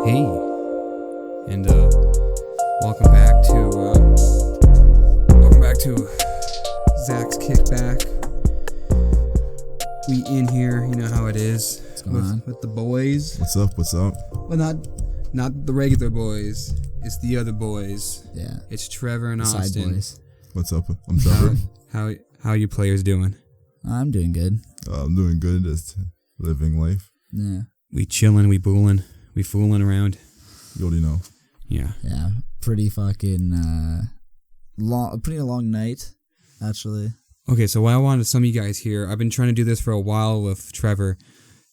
Hey, and welcome back to Zack's Kickback. We in here, you know how it is. What's going on? With the boys. What's up? Well, not the regular boys. It's the other boys. Yeah. It's Trevor and The Austin. side boys. What's up? I'm Trevor. How you players doing? I'm doing good. I'm doing good. Just living life. Yeah. We chilling, we booling, we fooling around. You already know. Yeah. Yeah. Pretty fucking pretty long night, actually. Okay, so what I wanted some of you guys here, I've been trying to do this for a while with Trevor.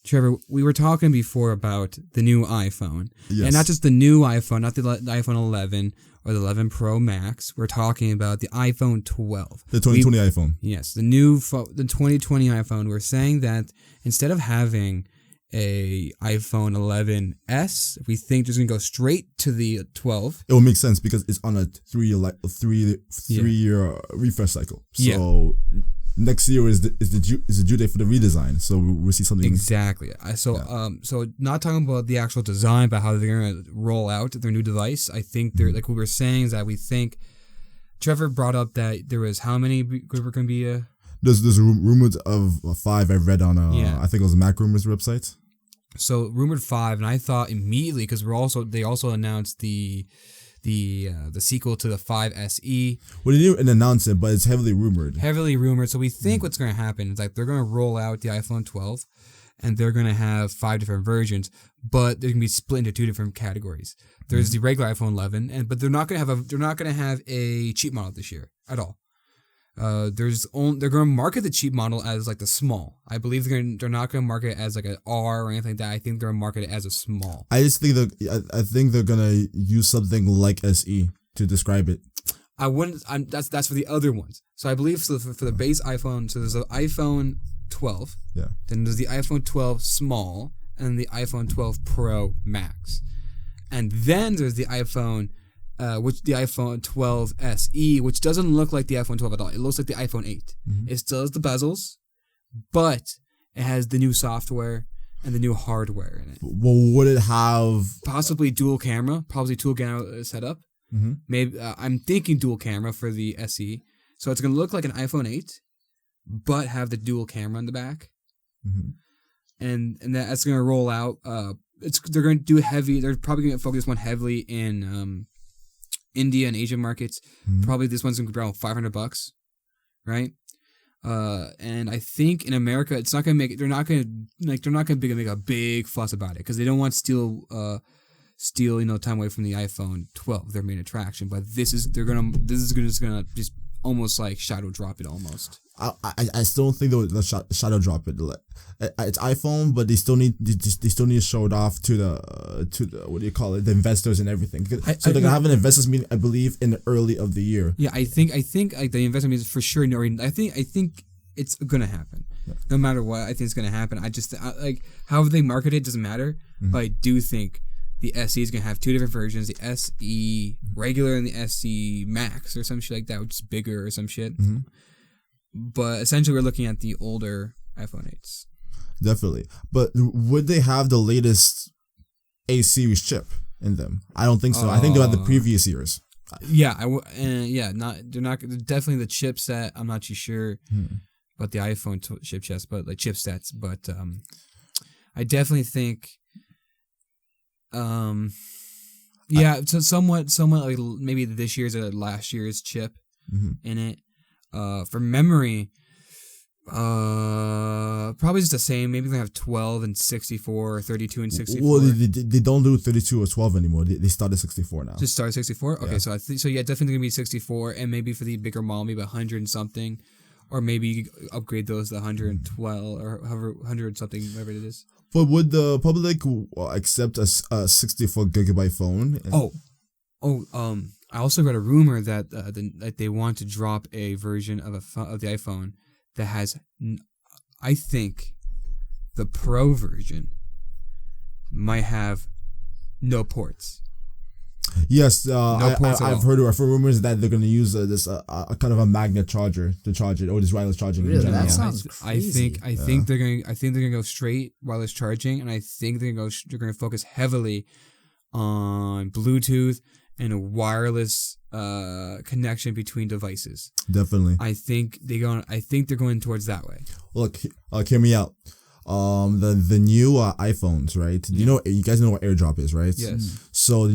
Trevor, we were talking before about the new iPhone. Yes. And not just the new iPhone, not the iPhone 11 or the 11 Pro Max. We're talking about the iPhone 12. The 2020 iPhone. Yes, the 2020 iPhone. We're saying that instead of having a iPhone 11s, we think just going to go straight to the 12. It will make sense because it's on a three-year refresh cycle. So next year is the due date for the redesign. So we'll see something Exactly. So not talking about the actual design, but how they're going to roll out their new device. I think they're like what we were saying is that we think Trevor brought up that there was how many were going to be There's rumors of 5 I read on I think it was Mac Rumors website. So rumored 5, and I thought immediately because they also announced the sequel to the 5 SE. Well, they didn't announce it, but it's heavily rumored. So we think what's going to happen is like they're going to roll out the iPhone 12, and they're going to have 5 different versions, but they're going to be split into 2 different categories. There's the regular iPhone 11, but they're not going to have a cheap model this year at all. They're going to market the cheap model as like the small. I believe they're not going to market it as like an R or anything like that. I think they're going to market it as a small. I just think I think they're gonna use something like SE to describe it. I wouldn't. That's for the other ones. So I believe for the base iPhone. So there's the iPhone 12. Yeah. Then there's the iPhone 12 small and the iPhone 12 Pro Max, and then there's the iPhone. The iPhone 12 SE, which doesn't look like the iPhone 12 at all. It looks like the iPhone 8. Mm-hmm. It still has the bezels, but it has the new software and the new hardware in it. Well, would it have possibly dual camera setup? Mm-hmm. Maybe I'm thinking dual camera for the SE. So it's going to look like an iPhone 8, but have the dual camera in the back. Mm-hmm. And that's going to roll out. They're going to do heavy. They're probably going to focus one heavily in India and Asian markets. Mm-hmm. Probably this one's gonna be around $500, right? And I think in America, it's not gonna make. They're not gonna make a big fuss about it because they don't want steal time away from the iPhone 12, their main attraction. But this is gonna just almost like shadow drop it almost. I still think they'll shadow drop it. It's iPhone, but they still need to show it off to the what do you call it, the investors and everything. So they're gonna have an investors meeting, I believe, in the early of the year. Yeah, I think like the investment meeting is for sure. I think it's gonna happen. Yeah. No matter what, I think it's gonna happen. Like however they market it doesn't matter, but I do think the SE is gonna have 2 different versions: the SE regular and the SE Max or some shit like that, which is bigger or some shit. Mm-hmm. But essentially, we're looking at the older iPhone 8s. Definitely. But would they have the latest A series chip in them? I don't think so. I think they'll have the previous years. Yeah, they're not definitely the chipset. I'm not too sure about the iPhone chipsets, but like chipsets. But I definitely think, so somewhat like maybe this year's or last year's chip in it. For memory, probably just the same. Maybe they have 12 and 64 or 32 and 64. Well, they don't do 32 or 12 anymore. They started 64 now. Just started 64? Okay, yeah. So I think definitely going to be 64, and maybe for the bigger model, maybe 100 and something, or maybe you upgrade those to 112 or however 100 something, whatever it is. But would the public accept a 64 gigabyte phone? I also read a rumor that that they want to drop a version of the iPhone that has, I think, the Pro version might have no ports. Yes, I've heard rumors that they're going to use this kind of a magnet charger to charge it, or just wireless charging. Really, in general. that sounds crazy. I think they're going to go straight wireless charging, and I think they're going to focus heavily on Bluetooth and a wireless connection between devices. Definitely. I think they're going towards that way. Look, hear me out. The new iPhones, right? You guys know what AirDrop is, right? Yes. So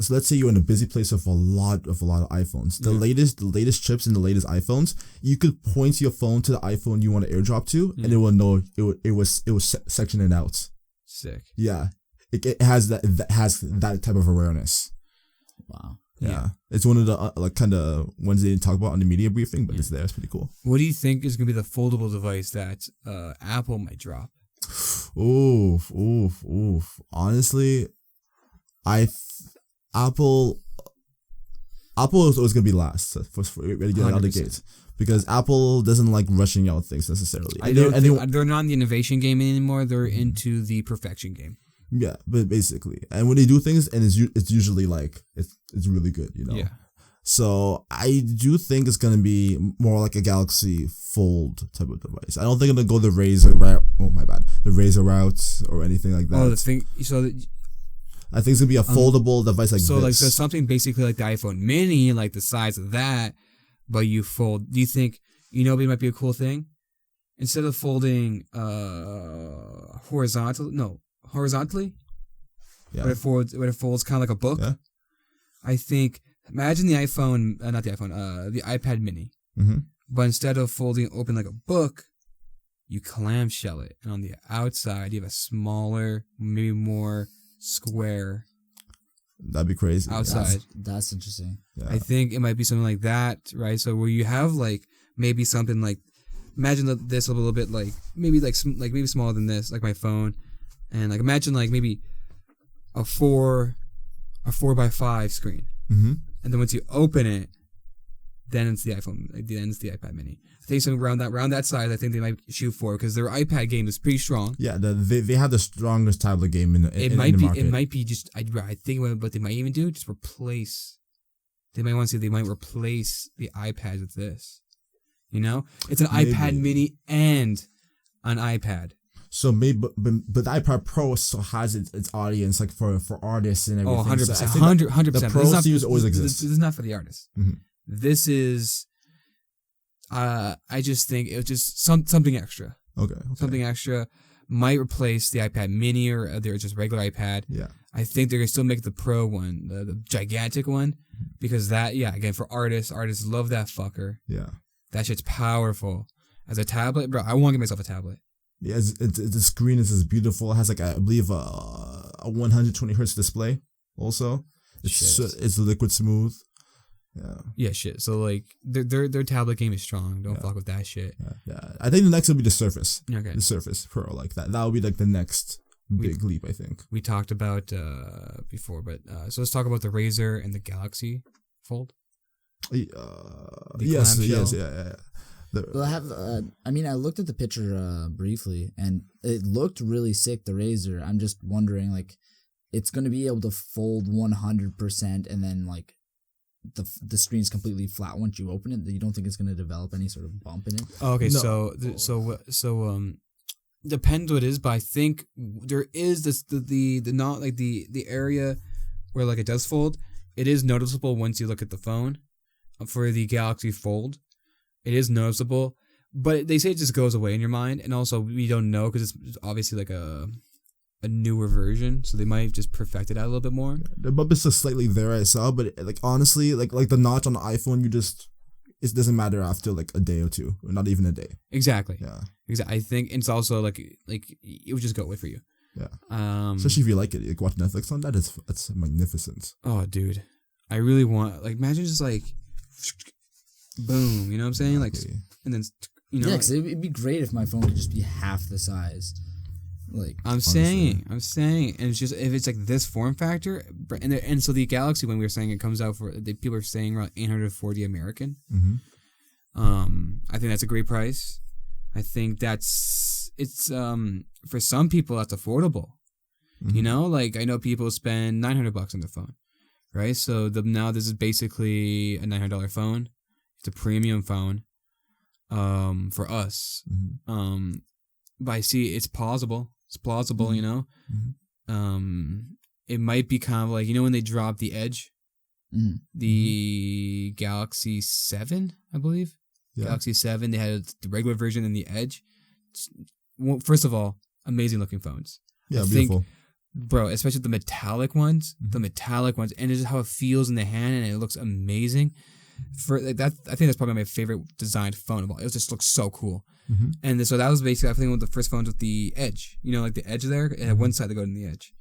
let's say you're in a busy place with a lot of iPhones. The latest chips in the latest iPhones, you could point your phone to the iPhone you want to AirDrop to, and it will know it was sectioned it out. Sick. Yeah, it has that type of awareness. Wow. Yeah. It's one of the kind of ones they didn't talk about on the media briefing, but it's there. It's pretty cool. What do you think is going to be the foldable device that Apple might drop? Oof. Honestly, Apple is always going to be last for ready to get out of the gate. Because Apple doesn't like rushing out things necessarily. They're not in the innovation game anymore. They're into the perfection game. Yeah, but basically, and when they do things, and it's usually like it's really good, Yeah. So I do think it's gonna be more like a Galaxy Fold type of device. I don't think I'm gonna go the Razer route. Oh my bad, the Razer route or anything like that. Oh, the thing. So I think it's gonna be a foldable device like this. So something basically like the iPhone Mini, like the size of that, but you fold. Do you think it might be a cool thing? Instead of folding horizontally, yeah, when it folds kind of like a book. Yeah. I think imagine the iPhone, not the iPhone, the iPad Mini. Mm-hmm. But instead of folding open like a book, you clamshell it, and on the outside you have a smaller, maybe more square. That'd be crazy. Outside. That's interesting. Yeah. I think it might be something like that, right? So where you have like maybe something like, imagine this a little bit like maybe smaller than this, like my phone, and like imagine like maybe a 4x5 screen, mm-hmm. and then once you open it, then it's the iPhone, then it's the iPad Mini. I think something around that size. I think they might shoot for because their iPad game is pretty strong. Yeah, they have the strongest tablet game in the market. It might be just. I think what they might even do just replace. They might want to see they might replace the iPad with this. It's an iPad Mini and an iPad. So maybe, but the iPad Pro still has its audience, like for artists and everything. 100%. So 100%. The Pro series always exists. This is not for the artists. Mm-hmm. This is. I just think it was just something extra. Okay. Something extra might replace the iPad Mini or their just regular iPad. Yeah. I think they're gonna still make the Pro one, the gigantic one, because again for artists love that fucker. Yeah. That shit's powerful. As a tablet, bro, I want to get myself a tablet. Yeah, the screen is beautiful. It has like I believe a 120 hertz display. Also, it's liquid smooth. Yeah. Yeah, shit. So like their tablet game is strong. Don't fuck with that shit. Yeah. I think the next will be the Surface. Okay. The Surface Pro, like that. That will be like the next big leap, I think. We talked about before, but so let's talk about the Razer and the Galaxy Fold. Yes. Yeah. Well, I looked at the picture briefly, and it looked really sick. The Razer. I'm just wondering, like, it's going to be able to fold 100%, and then like the screen's completely flat once you open it. You don't think it's going to develop any sort of bump in it? Okay, No. so depends what it is, but I think there is this the not like the area where like it does fold. It is noticeable once you look at the phone. For the Galaxy Fold, it is noticeable, but they say it just goes away in your mind, and also we don't know because it's obviously like a newer version, so they might just perfect it out a little bit more. The bump is just slightly there, I saw, but like honestly, like the notch on the iPhone, it doesn't matter after like a day or two, or not even a day. Exactly. Yeah. Exactly. I think it's also like it would just go away for you. Yeah. Especially if you like it, like watch Netflix on that. It's magnificent. Oh, dude, I really want imagine just like boom, you know what I'm saying? Like, and then Yeah, because it'd be great if my phone could just be half the size. Like I'm saying, and it's just if it's like this form factor, and so the Galaxy, when we were saying it comes out for people are saying around $840 American. Mm-hmm. I think that's a great price. I think it's for some people that's affordable. Mm-hmm. Like I know people spend $900 on their phone, right? So now this is basically a $900 phone. It's a premium phone, for us. Mm-hmm. But I see it's plausible. It's plausible, Mm-hmm. Mm-hmm. it might be kind of like, when they dropped the Edge, the Galaxy 7, I believe. Yeah. Galaxy 7, they had the regular version and the Edge. Well, first of all, amazing looking phones. Yeah, beautiful. Bro, especially the metallic ones, and it's just how it feels in the hand, and it looks amazing. For like that, I think that's probably my favorite designed phone of all. It just looks so cool. And so that was basically, I think, one of the first phones with the Edge. Like the Edge there, it had one side that go in the Edge.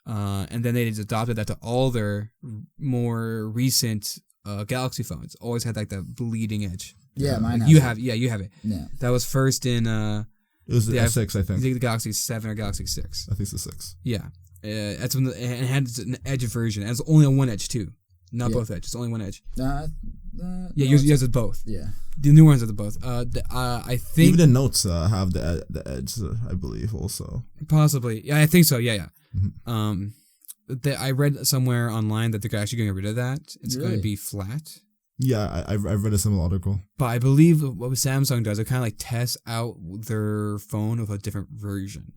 And then they just adopted that to all their more recent Galaxy phones. Always had like that bleeding edge. Yeah, mine has it. You have it. Yeah. That was first in... it was the S6, I think. The Galaxy 7 or Galaxy 6. I think it's the 6. Yeah. That's when it had an edge version. It was only on one edge, too. Not both edges. Only one edge. Yours are both. Yeah. The new ones are the both. I think... Even the Notes have the edge, I believe, also. Possibly. Yeah, I think so. Yeah. I read somewhere online that they're actually getting rid of that. It's going to be flat. Yeah, I read a similar article. But I believe what Samsung does, it kind of like tests out their phone with a different version,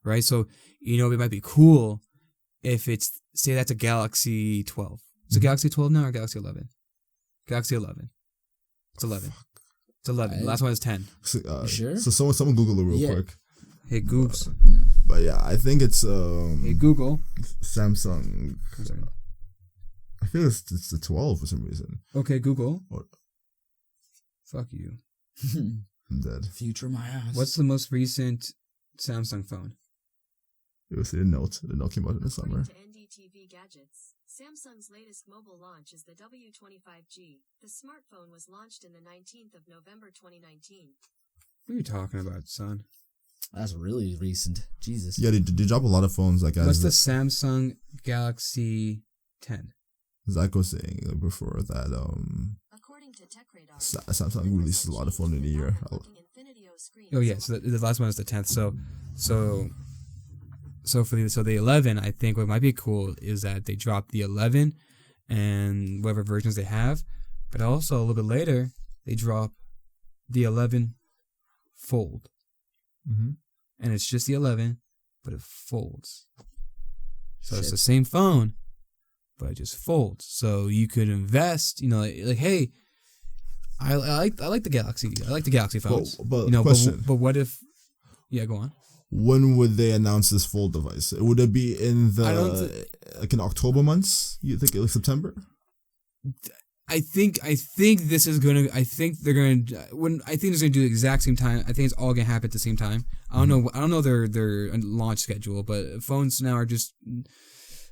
right? So, it might be cool if it's, say that's a Galaxy 12. Is it Galaxy 12 now or Galaxy 11? Galaxy 11. It's 11. It's 11. The last one is 10. Sure? So someone Google it real quick. Hey, Goops. But yeah, I think it's... hey, Google. Samsung... I feel it's the 12 for some reason. Okay, Google. What? Fuck you. I'm dead. Future my ass. What's the most recent Samsung phone? It was the Note. The Note came out in the summer. According to NDTV Gadgets, Samsung's latest mobile launch is the W25G. The smartphone was launched in the 19th of November 2019. What are you talking about, son? That's really recent. Jesus. Yeah, they drop a lot of phones. Like what's the Samsung Galaxy 10? Zack was saying before that According to TechRadar, Samsung releases a lot of phones in a year. Oh yeah, so the last one is the 10th. So for the 11, I think what might be cool is that they drop the 11 and whatever versions they have, but also a little bit later they drop the 11 Fold, and it's just the 11, but it folds. So it's the same phone, but it just folds. So you could invest, like hey, I like the Galaxy. I like the Galaxy phones. But question. But what if? Yeah, go on. When would they announce this Fold device? Would it be in the like in October months? You think like September? I think this is gonna. I think they're gonna. I think it's gonna do the exact same time. I think it's all gonna happen at the same time. I don't know. I don't know their launch schedule, but phones now are just.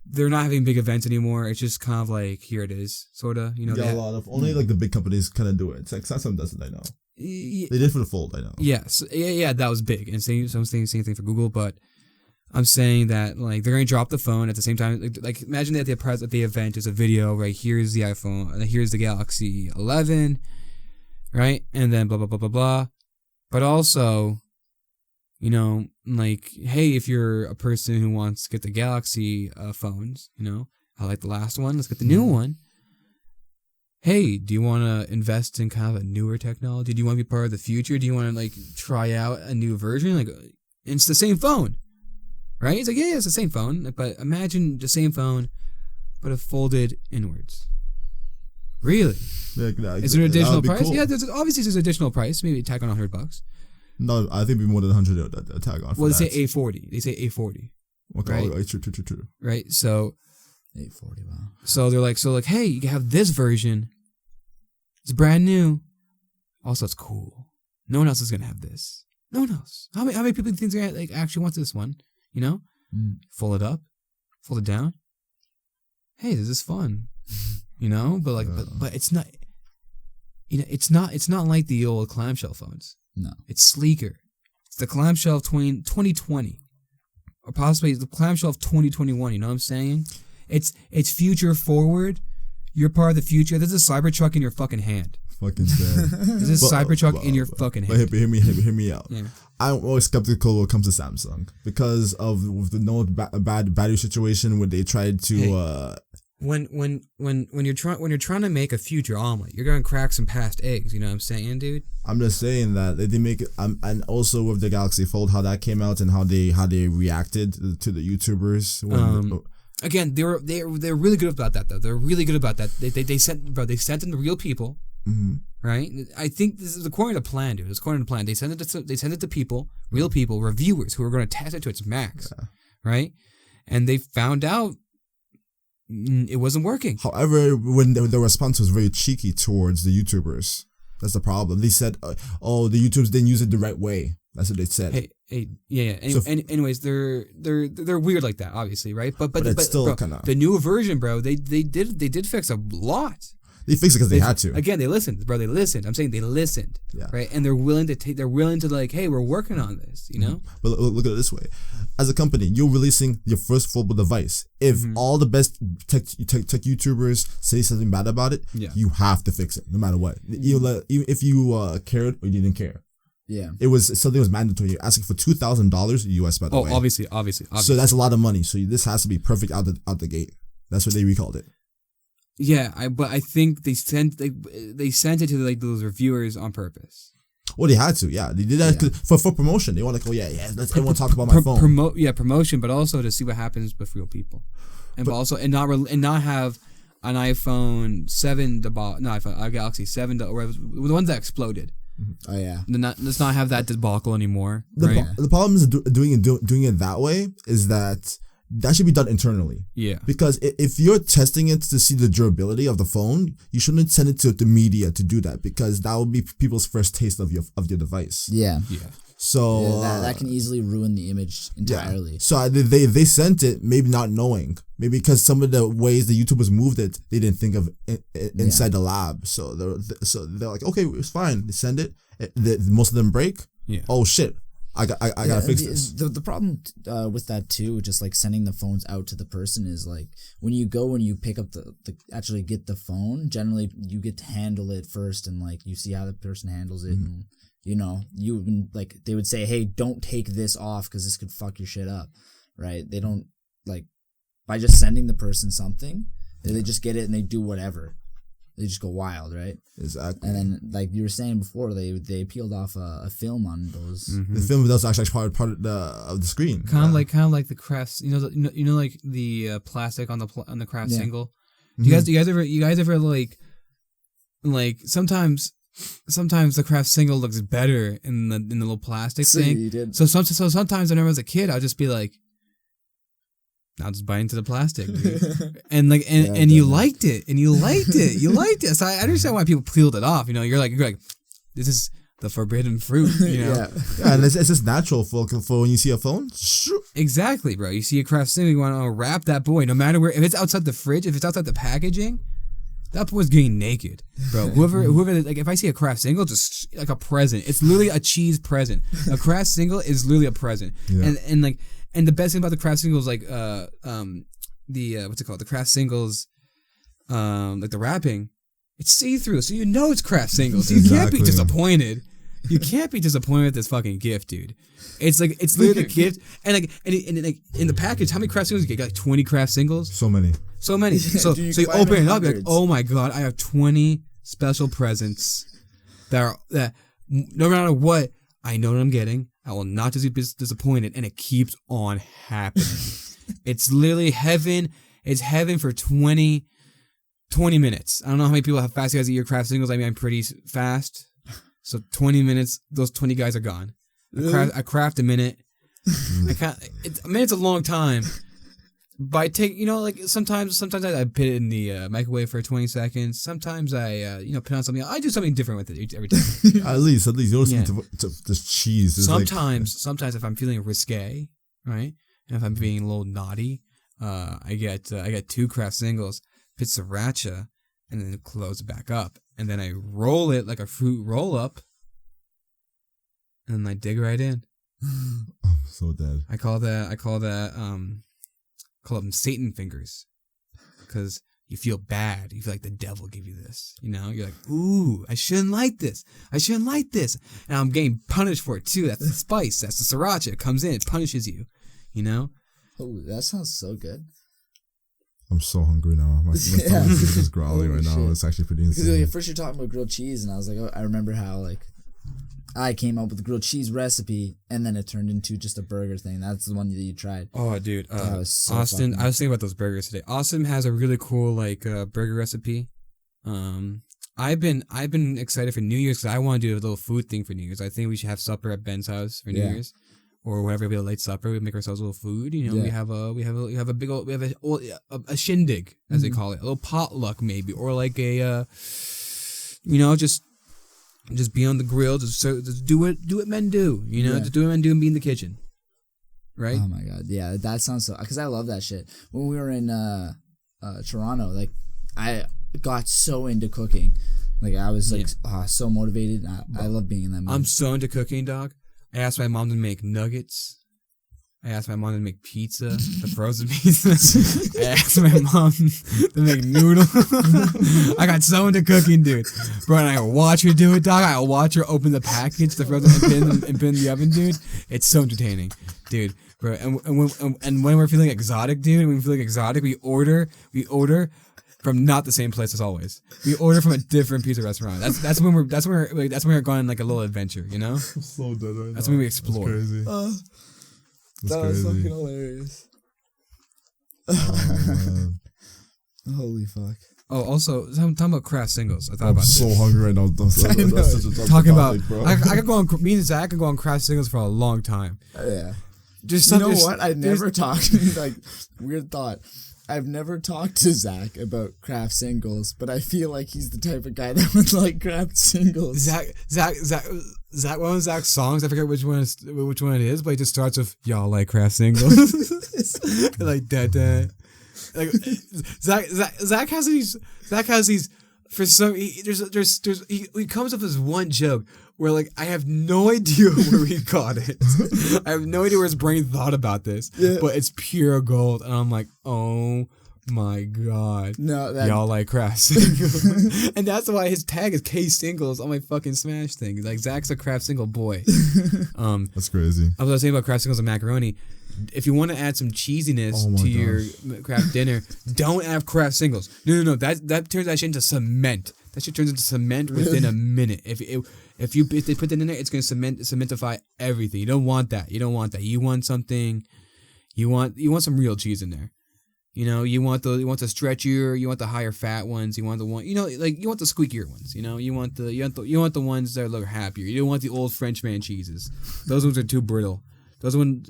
They're not having big events anymore. It's just kind of like here it is, sort of. Yeah, a lot of only like the big companies kind of do it. It's like Samsung doesn't. I know. Yeah. They did for the Fold. I know. Yes, yeah, that was big, and same thing for Google. But I'm saying that like they're going to drop the phone at the same time. Like imagine that at the event is a video, right? Here's the iPhone, and here's the Galaxy 11, right? And then blah blah blah blah blah. But also, like hey, if you're a person who wants to get the Galaxy phones, I like the last one. Let's get the new one. Hey, do you want to invest in kind of a newer technology? Do you want to be part of the future? Do you want to like try out a new version? Like it's the same phone. Right? It's like, yeah, it's the same phone, but imagine the same phone, but it folded inwards. Really? Is there an additional price? Cool. Yeah, there's an additional price. Maybe tag on $100. No, I think it'd be more than 100 tag on. Well, they say A40. Okay, right? True. Right, so 840. Wow. So they're like, hey, you can have this version. It's brand new. Also, it's cool. No one else is gonna have this. No one else. How many people think they're like actually want this one? Fold it up, fold it down. Hey, this is fun, But like, but it's not. It's not like the old clamshell phones. No, it's sleeker. It's the clamshell 2020, or possibly the clamshell of 2021. You know what I'm saying? It's future forward. You're part of the future. There's a Cybertruck in your fucking hand. Fucking sad. There's a Cybertruck in your fucking hand. But hear me out. Yeah. I'm always skeptical when it comes to Samsung because of the bad battery situation where they tried to. When you're trying to make a future omelet, you're gonna crack some past eggs. You know what I'm saying, dude? I'm just saying that they make it, and also with the Galaxy Fold, how that came out and how they reacted to the YouTubers. Again, they're really good about that though. They're really good about that. They sent them to real people, right? I think this is according to plan, dude. It's according to plan. They send it to people, real people, reviewers who are going to test it to its max, right? And they found out it wasn't working. However, when the response was very cheeky towards the YouTubers, that's the problem. They said, "Oh, the YouTubers didn't use it the right way." That's what they said. Yeah. Anyways, they're weird like that, obviously, right? But it's still bro, kind of the new version, bro. They did fix a lot. They fixed it because they had to. Again, they listened, bro. They listened. I'm saying they listened, right? And they're willing to like, hey, we're working on this, you know. But look at it this way: as a company, you're releasing your first foldable device. If all the best tech YouTubers say something bad about it, you have to fix it, no matter what. Even if you cared or you didn't care. Yeah, it was something was mandatory. You're asking for $2,000 US, by the way. Obviously. So that's a lot of money. So this has to be perfect out the gate. That's what they recalled it. Yeah, but I think they sent it to like those reviewers on purpose. Well, they had to. Yeah, they did that for promotion. They want to go. Let's everyone talk about my phone. Promotion, but also to see what happens with real people, and not have an iPhone 7 a Galaxy 7 or the ones that exploded. Oh yeah. Let's not have that debacle anymore. The problem is doing it that way is that should be done internally. Yeah. Because if you're testing it to see the durability of the phone, you shouldn't send it to the media to do that, because that would be people's first taste of your device. Yeah. Yeah. So that can easily ruin the image entirely. Yeah. So they sent it maybe not knowing, maybe because some of the ways the YouTubers moved it, they didn't think of it inside the lab. So they're like, okay, it's fine. They send it. Most of them break. Yeah. Oh shit. I gotta fix this. The problem with that too, just like sending the phones out to the person, is like when you go and you pick up the actually get the phone, generally you get to handle it first, and like you see how the person handles it, and you know, they would say, hey, don't take this off because this could fuck your shit up, right? They don't, like, by just sending the person something, they just get it and they do whatever. They just go wild, right? Exactly. And then, like you were saying before, they peeled off a film on those. The film was actually part of the screen. Kind of like the Kraft, like the plastic on the Kraft single. Do you guys ever like sometimes the Kraft single looks better in the little plastic thing. You did. So sometimes whenever I was a kid, I'd just be like, I'll just bite into the plastic, dude. and you liked it. So I understand why people peeled it off. You know, you're like, this is the forbidden fruit. You know, and it's just natural for when you see a phone. Exactly, bro. You see a Kraft single, you want to wrap that boy, no matter where. If it's outside the fridge, if it's outside the packaging, that boy's getting naked, bro. Whoever, like, if I see a Kraft single, just like a present. It's literally a cheese present. A Kraft single is literally a present, And the best thing about the Kraft singles, like what's it called? The Kraft singles, like the wrapping, it's see-through, so you know it's Kraft singles. So you can't be disappointed. You can't be disappointed with this fucking gift, dude. It's literally the gift, and in the package, how many Kraft singles you get? You got like 20 Kraft singles. So many. So you open it up, you're like, oh my god, I have 20 special presents that no matter what, I know what I'm getting. I will not just be disappointed, and it keeps on happening. It's literally heaven. It's heaven for 20 minutes. I don't know how many people have fast guys eat your Kraft singles. I mean, I'm pretty fast. So 20 minutes, those 20 guys are gone. I craft a minute. A minute's a long time. But I take, like sometimes I put it in the microwave for 20 seconds. Sometimes I, put on something. I do something different with it every time. at least you don't see just cheese. It's sometimes if I'm feeling risque, right, and if I'm being a little naughty, I get 2 Kraft singles, put sriracha, and then close it back up, and then I roll it like a fruit roll up, and then I dig right in. I'm so dead. I call them Satan fingers, because you feel bad. You feel like the devil gave you this. You're like, ooh, I shouldn't like this. And I'm getting punished for it too. That's the spice. That's the sriracha. It comes in. It punishes you. Oh, that sounds so good. I'm so hungry now. My stomach is just growling right now. It's actually pretty insane. Because first you're talking about grilled cheese, and I was like, I remember how I came up with the grilled cheese recipe, and then it turned into just a burger thing. That's the one that you tried. Oh, dude, That was so Austin. fucking- I was thinking about those burgers today. Austin has a really cool like burger recipe. I've been excited for New Year's because I want to do a little food thing for New Year's. I think we should have supper at Ben's house for New Yeah. Year's, or whenever we have a late supper. We make ourselves a little food. You know, Yeah. we have a big old a shindig as they call it, a little potluck maybe, or like a just be on the grill, just do what men do. You know, Yeah. just do what men do and be in the kitchen, right? Oh my god, yeah, that sounds so. Because I love that shit. When we were in Toronto, like I got so into cooking, like I was like so motivated. I love being in that mood. I'm so into cooking, dog. I asked my mom to make nuggets. I asked my mom to make pizza, the frozen pizza. I asked my mom to make noodles. I got so into cooking, dude. Bro, and I watch her do it, dog. I watch her open the package, the frozen, and put in the oven, dude. It's so entertaining, dude. Bro, and when we're feeling exotic, dude, we order from not the same place as always. We order from a different pizza restaurant. That's when we're going on like a little adventure, you know? I'm so dead right now. That's when we explore. That's crazy. That's that was crazy. fucking hilarious. Oh, man. Holy fuck. Oh, also, I'm talking about Kraft singles. I thought I'm about so this. hungry right now. That's such a Talking about, topic, bro. I could go on. Me and Zack could go on Kraft singles for a long time. Yeah. Just You know there's- what? I there's- never talked. Like weird thought. I've never talked to Zach about Kraft singles, but I feel like he's the type of guy that would like Kraft singles. Zack. One of Zack's songs. I forget which one it is, but it just starts with "Y'all like Kraft singles," like that. Like Zack has these. For some, he comes up with this one joke where like I have no idea where he got it. I have no idea where his brain thought about this, but it's pure gold, and I'm like, oh my god, No, that y'all like Kraft singles, and that's why his tag is K singles on my fucking Smash thing. Like Zach's a Kraft single boy. That's crazy. I was saying about Kraft singles and macaroni. If you want to add some cheesiness Oh my to your gosh. Kraft dinner, don't have Kraft singles. No. That turns that shit into cement. That shit turns into cement within a minute. If they put that in there, it's gonna cementify everything. You don't want that. You want something. You want some real cheese in there. You know, you want the stretchier, you want the higher fat ones, you want the one, you know, like you want the squeakier ones, you know, you want the ones that look happier. You don't want the old Frenchman cheeses. Those ones are too brittle. Those ones,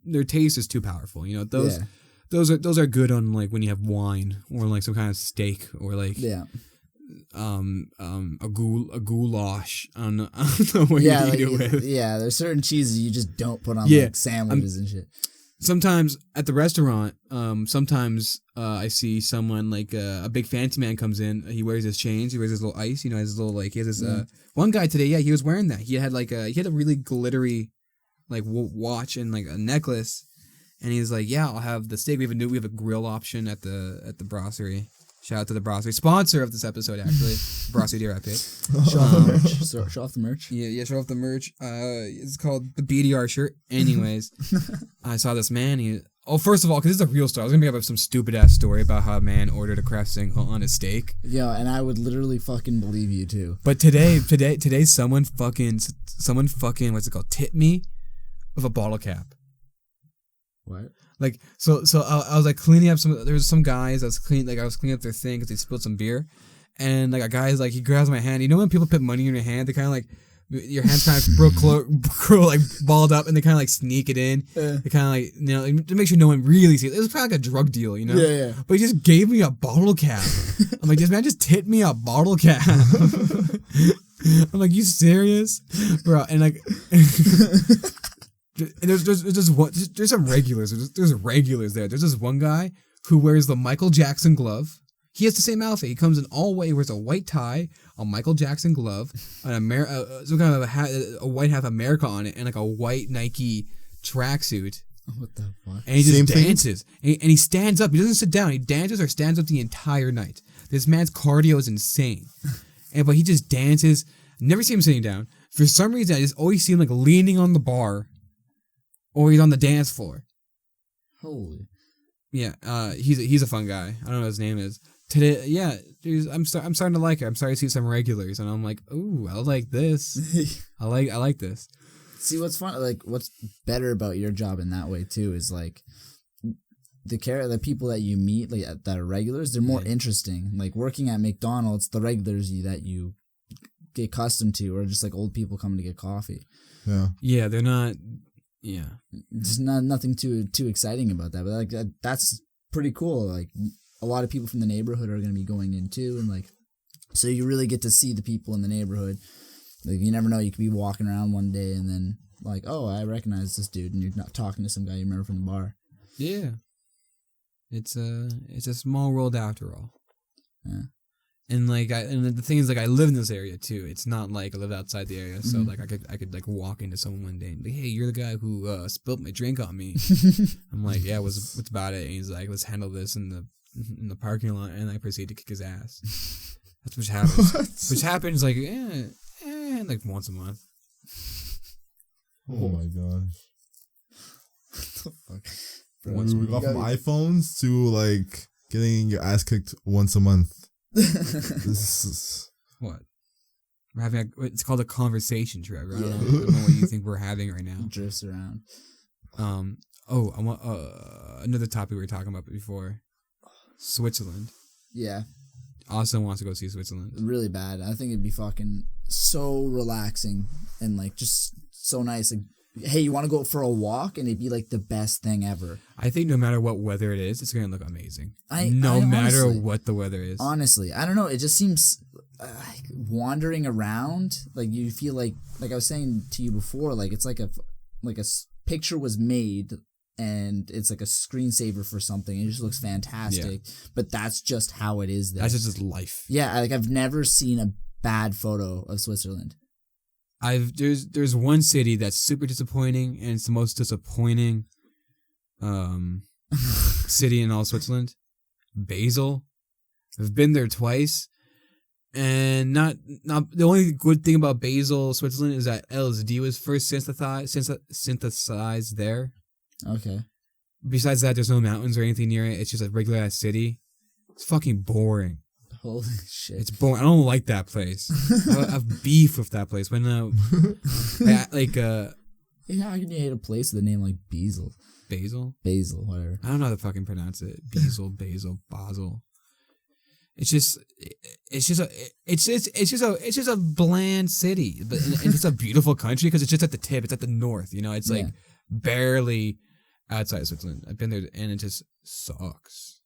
their taste is too powerful. You know, those are good on like when you have wine or like some kind of steak or like a goulash. I don't know what you eat it with. Yeah, there's certain cheeses you just don't put on like sandwiches and shit. Sometimes at the restaurant, I see someone like a big fancy man comes in. He wears his chains. He wears his little ice. You know, his little like he has this. One guy today, he was wearing that. He had a really glittery, like watch and like a necklace, and he's like, "Yeah, I'll have the steak. We have a grill option at the brasserie. Shout out to the brasserie, sponsor of this episode, actually, Brasserie Rapid. Show off the merch. Show off the merch. Yeah, show off the merch. It's called the BDR shirt. Anyways, I saw this man. First of all, because this is a real story. I was gonna make up some stupid ass story about how a man ordered a Kraft single on a steak. Yeah, and I would literally fucking believe you too. But today, someone fucking what's it called? Tipped me with a bottle cap. What? Like so I was like cleaning up there was some guys I was cleaning up their thing because they spilled some beer, and like a guy's like he grabs my hand. You know when people put money in your hand, they kind of like your hands kind of like balled up, and they kind of like sneak it in. They kind of like, you know, to make sure no one really sees it. It was probably like a drug deal, you know. Yeah. But he just gave me a bottle cap. I'm like, this man just tipped me a bottle cap. I'm like, you serious, bro? And like. And there's some regulars. There's regulars there. There's this one guy who wears the Michael Jackson glove. He has the same outfit. He comes in all white. He wears a white tie, a Michael Jackson glove, some kind of a white hat America on it, and like a white Nike tracksuit. What the fuck? And he just dances. And he stands up. He doesn't sit down. He dances or stands up the entire night. This man's cardio is insane. But he just dances. Never see him sitting down. For some reason, I just always see him like leaning on the bar. Or he's on the dance floor. Holy. Yeah, he's a fun guy. I don't know what his name is. Today, yeah, dude, I'm starting to like it. I'm starting to see some regulars, and I'm like, ooh, I like this. I like this. See, what's fun, like, what's better about your job in that way too is like the people that you meet, like that are regulars, they're more interesting. Like working at McDonald's, the regulars that you get accustomed to, or just like old people coming to get coffee. Yeah, they're not. Yeah, there's nothing too exciting about that, but like that's pretty cool. Like a lot of people from the neighborhood are going to be going in too, and like so you really get to see the people in the neighborhood. Like you never know, you could be walking around one day and then like, oh, I recognize this dude, and you're not talking to some guy you remember from the bar. Yeah, it's a small world after all. Yeah. And like and the thing is, like, I live in this area too. It's not like I live outside the area, so like I could like walk into someone one day and be, hey, you're the guy who spilled my drink on me. I'm like, yeah, what's about it? And he's like, let's handle this in the parking lot, and I proceed to kick his ass. That's what happens. Which happens like like once a month. Oh my gosh. What the fuck? We got from iPhones to like getting your ass kicked once a month. This is what we're having. It's called a conversation, Trevor. I don't know what you think we're having right now. Drifts around. Oh, I want another topic we were talking about before. Switzerland. Yeah. Austin wants to go see Switzerland. Really bad. I think it'd be fucking so relaxing and like just so nice. Like, hey, you want to go for a walk? And it'd be like the best thing ever. I think no matter what weather it is, it's going to look amazing. No matter honestly, what the weather is. Honestly, I don't know. It just seems wandering around. Like you feel like I was saying to you before, like it's like a picture was made and it's like a screensaver for something. It just looks fantastic. Yeah. But that's just how it is there. That's just life. Yeah, like I've never seen a bad photo of Switzerland. There's one city that's super disappointing, and it's the most disappointing city in all Switzerland. Basel. I've been there twice, and not the only good thing about Basel, Switzerland, is that LSD was first synthesized there. Okay. Besides that, there's no mountains or anything near it. It's just a regular ass city. It's fucking boring. Holy shit. It's boring. I don't like that place. I have beef with that place. When yeah, how can you hate a place with a name like Basel? Basel, whatever. I don't know how to fucking pronounce it. Basel. It's just a bland city, but it's a beautiful country because it's just at the tip. It's at the north. You know, it's like barely outside of Switzerland. I've been there and it just sucks.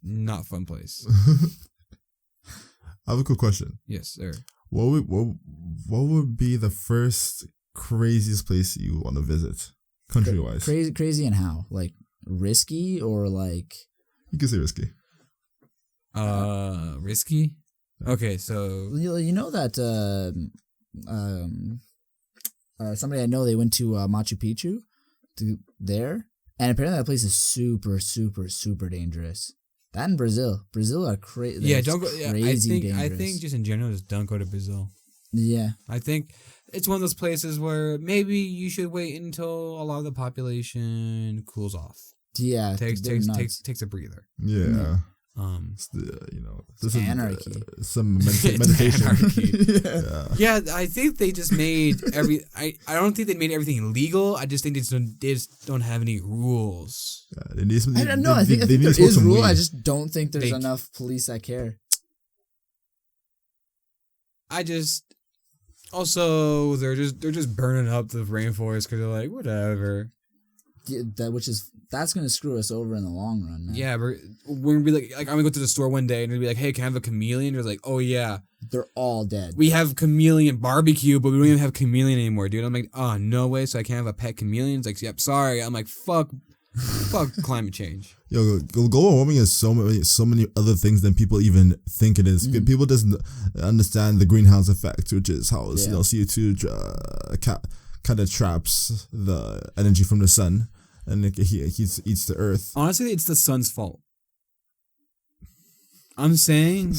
Not a fun place. I have a quick question. Yes, sir. What would be the first craziest place you want to visit, country-wise? Crazy and how? Like risky or like? You can say risky. Risky. Okay, so you know that somebody I know, they went to Machu Picchu there, and apparently that place is super, super, super dangerous. That in Brazil are crazy. Yeah, don't go. Yeah, dangerous. I think just in general, just don't go to Brazil. Yeah, I think it's one of those places where maybe you should wait until a lot of the population cools off. Yeah, takes a breather. Yeah. It's this anarchy. Some meditation. Anarchy. Yeah, I think they just made I don't think they made everything illegal. I just think they just don't have any rules. Yeah, they need some, I don't know. I think there is rule. I just don't think there's enough police that care. Also they're just burning up the rainforest because they're like, whatever. Yeah, that's gonna screw us over in the long run, man. Yeah, we're gonna be like I'm gonna go to the store one day and they'll be like, hey, can I have a chameleon? They're like, oh yeah, they're all dead. We have chameleon barbecue, but we don't even have chameleon anymore, dude. I'm like, oh no way, so I can't have a pet chameleon? It's like, yep, sorry. I'm like, fuck climate change. Yo, global warming is so many other things than people even think it is. Mm-hmm. People just understand the greenhouse effect, which is how CO2 kind of traps the energy from the sun, and it eats the earth. Honestly, it's the sun's fault. I'm saying,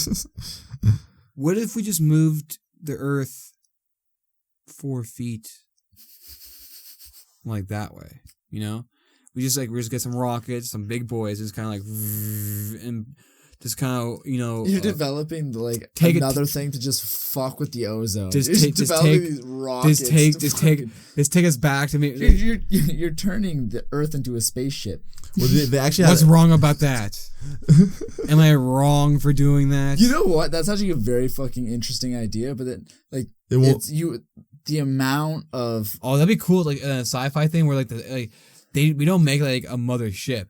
what if we just moved the earth 4 feet, like that way? You know, we just get some rockets, some big boys, just kind of like, and just kind of, You're developing like take another thing to just fuck with the ozone. Just You're take- developing these rockets. just take us back to me. You're turning the Earth into a spaceship. Well, they actually What's wrong about that? Am I wrong for doing that? You know what? That's actually a very fucking interesting idea. But then, like, It won't- it's the amount of Oh, that'd be cool, like a sci-fi thing where we don't make like a mothership.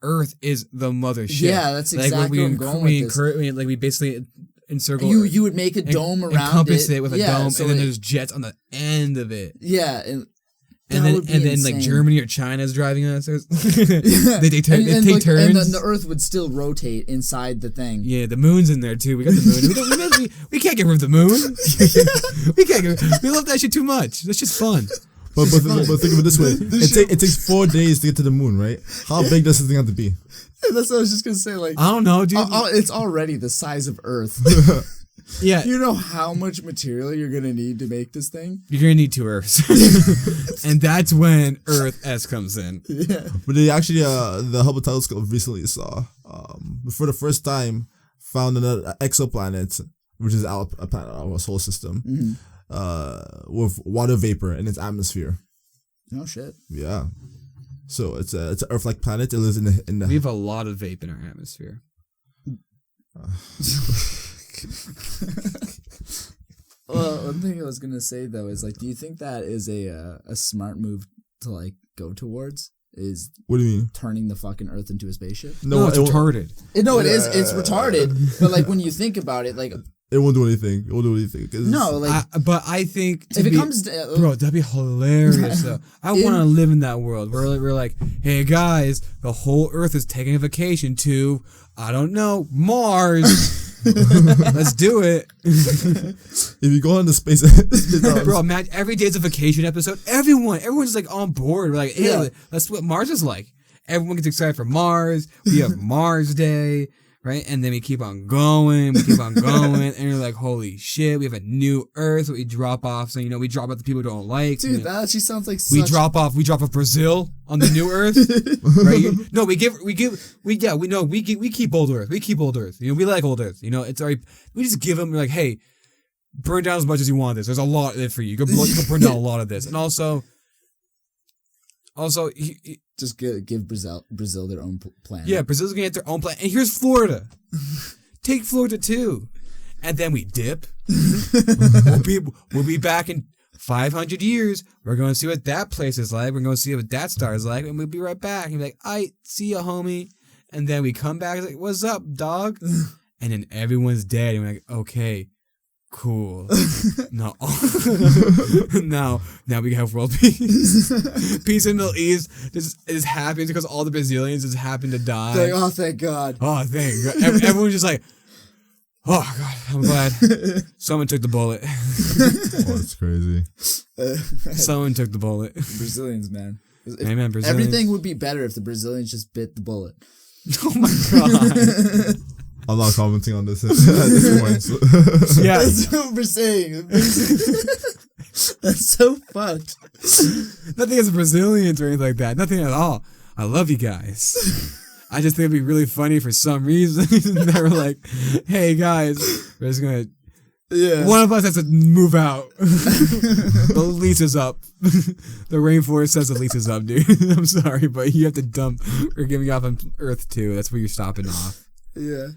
Earth is the mothership. Yeah, that's exactly where I'm going with this. We basically encircle. you would make a dome around encompass it with a dome, so and then like- there's jets on the end of it. yeah, And that then would be like insane. Germany or China is driving us. Yeah. they take turns. and then the Earth would still rotate inside the thing. Yeah, the moon's in there too. We got the moon. We can't get rid of the moon. We can't. We love that shit too much. That's just fun. But think of it this way: it takes 4 days to get to the moon, right? How big does this thing have to be? That's what I was just gonna say. Like, I don't know, dude. it's already the size of Earth. Yeah, You know how much material you're gonna need to make this thing? you're gonna need 2 Earths, and that's when Earth S comes in. Yeah. But they actually, the Hubble telescope recently saw, for the first time, found another exoplanet, which is a planet of our solar system, with water vapor in its atmosphere. Oh shit. Yeah. So it's an Earth-like planet. It lives in the. We have a lot of vape in our atmosphere. Well, one thing I was gonna say though is like, do you think that is a smart move to like go towards? Is What do you mean? turning the fucking Earth into a spaceship? No, it's it won't- retarded. No, it is. It's retarded. But like when you think about it, like It won't do anything. It won't do anything. 'Cause no, like But I think if it comes to, bro, that'd be hilarious. Though. I want to live in that world where we're like, hey guys, the whole Earth is taking a vacation to, I don't know, Mars. Let's do it, if you go into space, bro. Man, every day's a vacation episode. Everyone's just like on board. We're like, hey, Yeah. that's what Mars is like. Everyone gets excited for Mars. We have Mars Day. Right, and then we keep on going, and you're like, holy shit, we have a new Earth that we drop off. So we drop off the people we don't like. dude, that actually sounds like We such, drop off Brazil on the new Earth, right? No, we keep old Earth. We keep old Earth. We like old Earth. It's already. We just give them like, hey, burn down as much as you want. There's a lot of it for you. You can burn down a lot of this, and also, just give Brazil their own planet. yeah, Brazil's gonna get their own planet. And here's Florida. Take Florida too, and then we dip. We'll be back in 500 years. We're going to see what that place is like. We're going to see what that star is like, and we'll be right back. And be like, "I see ya, homie." And then we come back. It's like, "What's up, dog?" And then everyone's dead. And we're like, "Okay, cool." now we have world peace. Peace in the Middle East. This is happening because all the Brazilians just happen to die. They're like, oh, thank God. Oh, thank God. Everyone's just like, oh, God, I'm glad. Someone took the bullet. Oh, it's crazy. Someone took the bullet. Brazilians, man. Hey, man, Brazilians. Everything would be better if the Brazilians just bit the bullet. Oh, my God. I'm not commenting on this at this point. So. Yeah. That's what we're saying. That's so fucked. Nothing against Brazilians or anything like that. Nothing at all. I love you guys. I just think it'd be really funny for some reason. They were like, hey, guys, we're just going to... Yeah. One of us has to move out. The lease is up. The rainforest says the lease is up, dude. I'm sorry, but you have to dump. We're giving off on Earth 2. That's where you're stopping off. Yeah.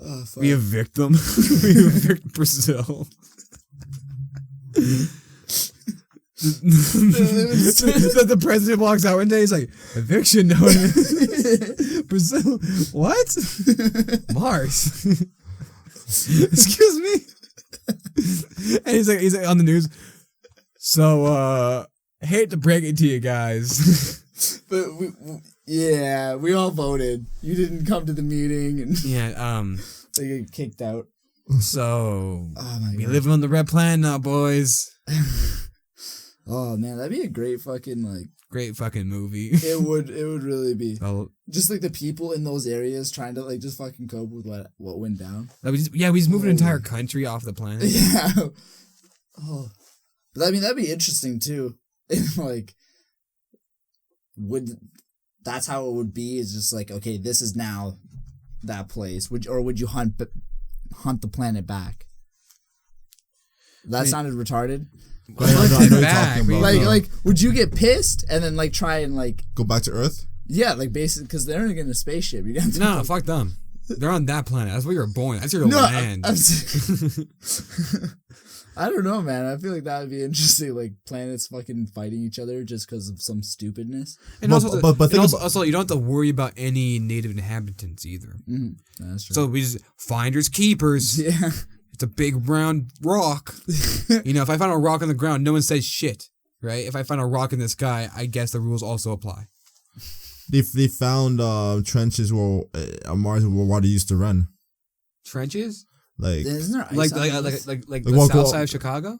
Oh, fuck. We evict them. We evict Brazil. The president walks out one day. He's like, eviction notice. Brazil. What? Mars. Excuse me. And he's like on the news. So, hate to break it to you guys. But we all voted. You didn't come to the meeting, and Yeah. they get kicked out. So Oh my we God. live on the red planet now, boys. Oh man, that'd be a great fucking like. Great fucking movie. It would really be. So, Just like the people in those areas trying to like just fucking cope with what went down. we just moved an entire country off the planet. Yeah. Oh, but I mean that'd be interesting too. Like, that's how it would be. Is just like, okay, this is now that place? Would you hunt the planet back? That sounded retarded. Like, would you get pissed and then like try and like go back to Earth? Yeah, like basically because they're in a spaceship. You got no, fuck them. They're on that planet. That's where you're born. That's your land. I don't know, man. I feel like that would be interesting. Like planets fucking fighting each other just because of some stupidness. And also, you don't have to worry about any native inhabitants either. Mm, that's true. So we just finders keepers. Yeah. It's a big round rock. If I find a rock on the ground, no one says shit, right? If I find a rock in the sky, I guess the rules also apply. They found trenches where on Mars where water used to run. Trenches? Like, isn't there ice like the south side of Chicago?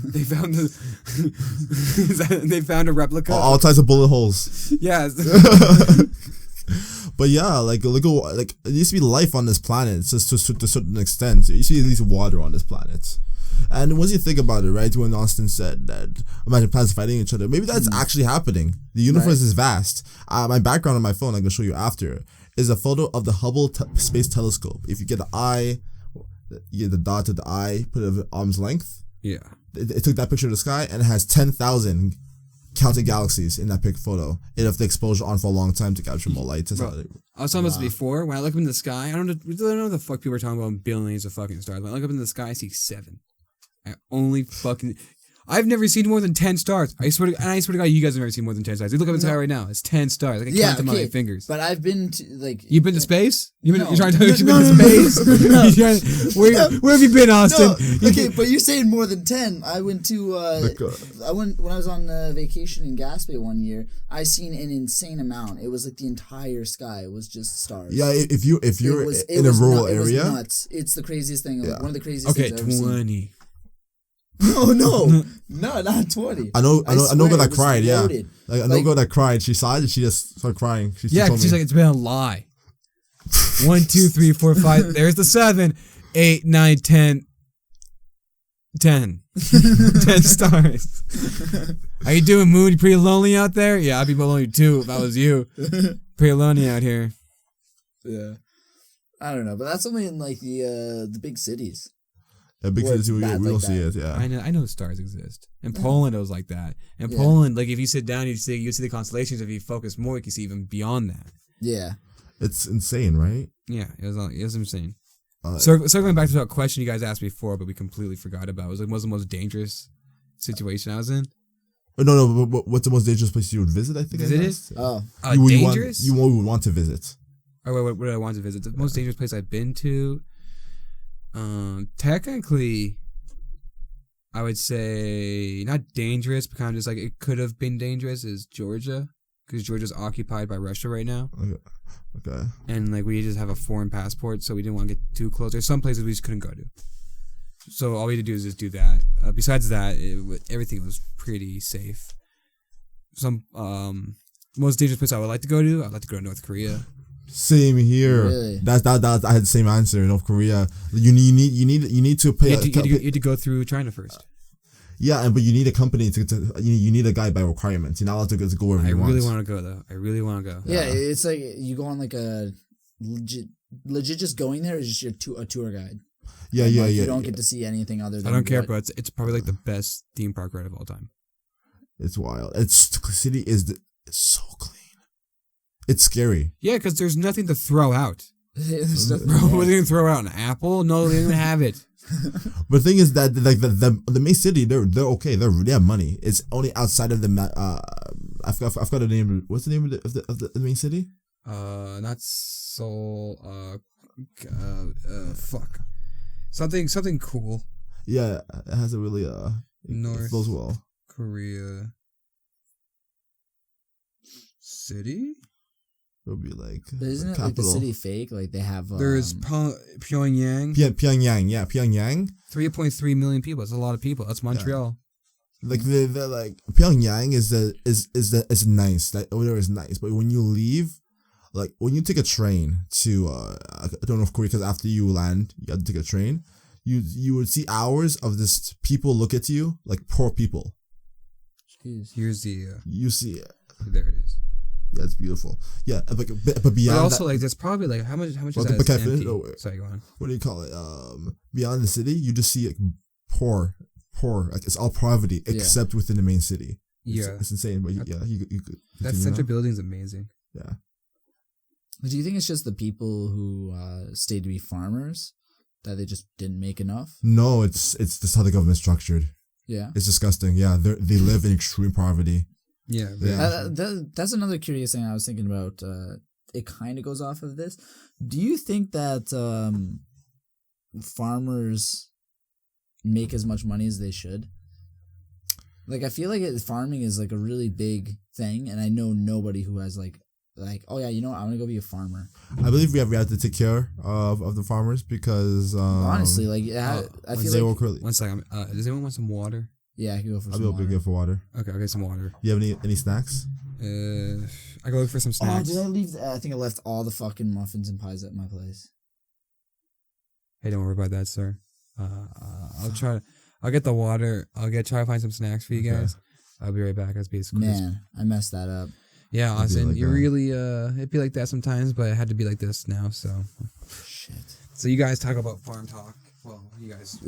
They found they found a replica. All types of bullet holes. Yes. But yeah, like it used to be life on this planet, just to a certain extent. So you see at least water on this planet. And once you think about it, right, when Austin said that imagine planets fighting each other, maybe that's actually happening. The universe is vast. My background on my phone, I'm gonna show you after, is a photo of the Hubble Space Telescope. If you get the eye, you get the dot to the eye, put it at arm's length. Yeah. It took that picture of the sky and it has 10,000 counting galaxies in that picture. It have the exposure on for a long time to capture more light. I was talking about this before. When I look up in the sky, I don't know what the fuck people are talking about billions of fucking stars. When I look up in the sky, I see 7. I've never seen more than 10 stars. I swear to God, you guys have never seen more than 10 stars. You look up in the sky right now. It's 10 stars. I can count them on my fingers. But I've been to You've been to space? You're trying to tell me you've been to space? Where have you been, Austin? No, okay, but you're saying more than 10. I went to when I was on vacation in Gaspé one year. I seen an insane amount. It was like the entire sky. It was just stars. Yeah, if you're in a rural area, it was nuts. It's the craziest thing. Like, one of the craziest things I've ever 20. seen. No, not 20. I know a girl that cried. Yeah, like I know a girl that cried. She saw it and she just started crying. She's like, it's been a lie. 1, 2, 3, 4, 5. There's the 7, 8, 9, 10. 10 stars. How you doing, Moon? You pretty lonely out there? Yeah, I'd be lonely too if I was you. Pretty lonely out here. Yeah, I don't know, but that's only in like the big cities. Yeah, big cities we don't see it. Yeah, I know stars exist. In Poland, it was like that. In Poland, like if you sit down, you see the constellations. If you focus more, you can see even beyond that. Yeah, it's insane, right? Yeah, it was insane. Circling back to that question you guys asked before, but we completely forgot about. It was like, what's the most dangerous situation I was in? No. What's the most dangerous place you would visit? I think dangerous? You would want to visit. Oh, what did I want to visit? The most dangerous place I've been to. Technically, I would say not dangerous, but kind of just like it could have been dangerous. Is Georgia, because Georgia's occupied by Russia right now. Okay. And like we just have a foreign passport, so we didn't want to get too close. There's some places we just couldn't go to. So all we had to do is just do that. Besides that, everything was pretty safe. Some most dangerous place I would like to go to. I'd like to go to North Korea. Same here. Really? That I had the same answer. North Korea. You need to pay. You had to go through China first. Yeah, but you need a company to you need a guide by requirements. You're not allowed to go wherever you want. I really want to go though. I really want to go. Yeah, it's like you go on like a legit just going there is just a tour guide. Yeah. You don't get to see anything other than. I don't care, but it's probably like the best theme park ride of all time. It's wild. The city is so clean. It's scary. Yeah, because there's nothing to throw out. There's nothing. Bro, what are they gonna throw out? An apple? No, they don't even have it. But the thing is that like the main city, they're okay. They have money. It's only outside of the I forgot the name. What's the name of the main city? Not Seoul. Fuck. Something cool. Yeah, it has a really North flows well. Korea city. It'll be like. But isn't it like the city fake? Like they have. There's Pyongyang. Pyongyang, yeah, Pyongyang. 3.3 million people. That's a lot of people. That's Montreal. Yeah. Like the like Pyongyang is nice. Like over there is nice, but when you leave, like when you take a train to I don't know if Korea, because after you land, you have to take a train. You would see hours of this people look at you like poor people. Jeez. Here's the. You see it. There it is. Yeah, it's beautiful. Yeah, but beyond But also, that, like, there's probably like how much is Well, that but can I empty? finish? Oh, wait. Sorry, go on. what do you call it? Beyond the city, you just see like poor. Like it's all poverty except within the main city. It's insane. But you could that central building is amazing. Yeah. But do you think it's just the people who stayed to be farmers that they just didn't make enough? No, it's just how the government's structured. Yeah. It's disgusting. Yeah, they live in extreme poverty. Yeah. That's another curious thing I was thinking about. It kind of goes off of this. Do you think that farmers make as much money as they should? Like, I feel like farming is like a really big thing, and I know nobody who has like, oh yeah, you know what, I want to go be a farmer. I believe we have to take care of the farmers because honestly, like, I feel like. Really, one second. Does anyone want some water? Yeah, I can go for I'll some be able to go for water. Okay, I'll get some water. You have any snacks? I go look for some snacks. Oh, did I leave? I think I left all the fucking muffins and pies at my place. Hey, don't worry about that, sir. I'll try. I'll get the water. Try to find some snacks for you guys. I'll be right back. Let's be as quick. Man, I messed that up. Yeah, Austin, you really it'd be like that sometimes, but it had to be like this now. So shit. So you guys talk about farm talk. Well, you guys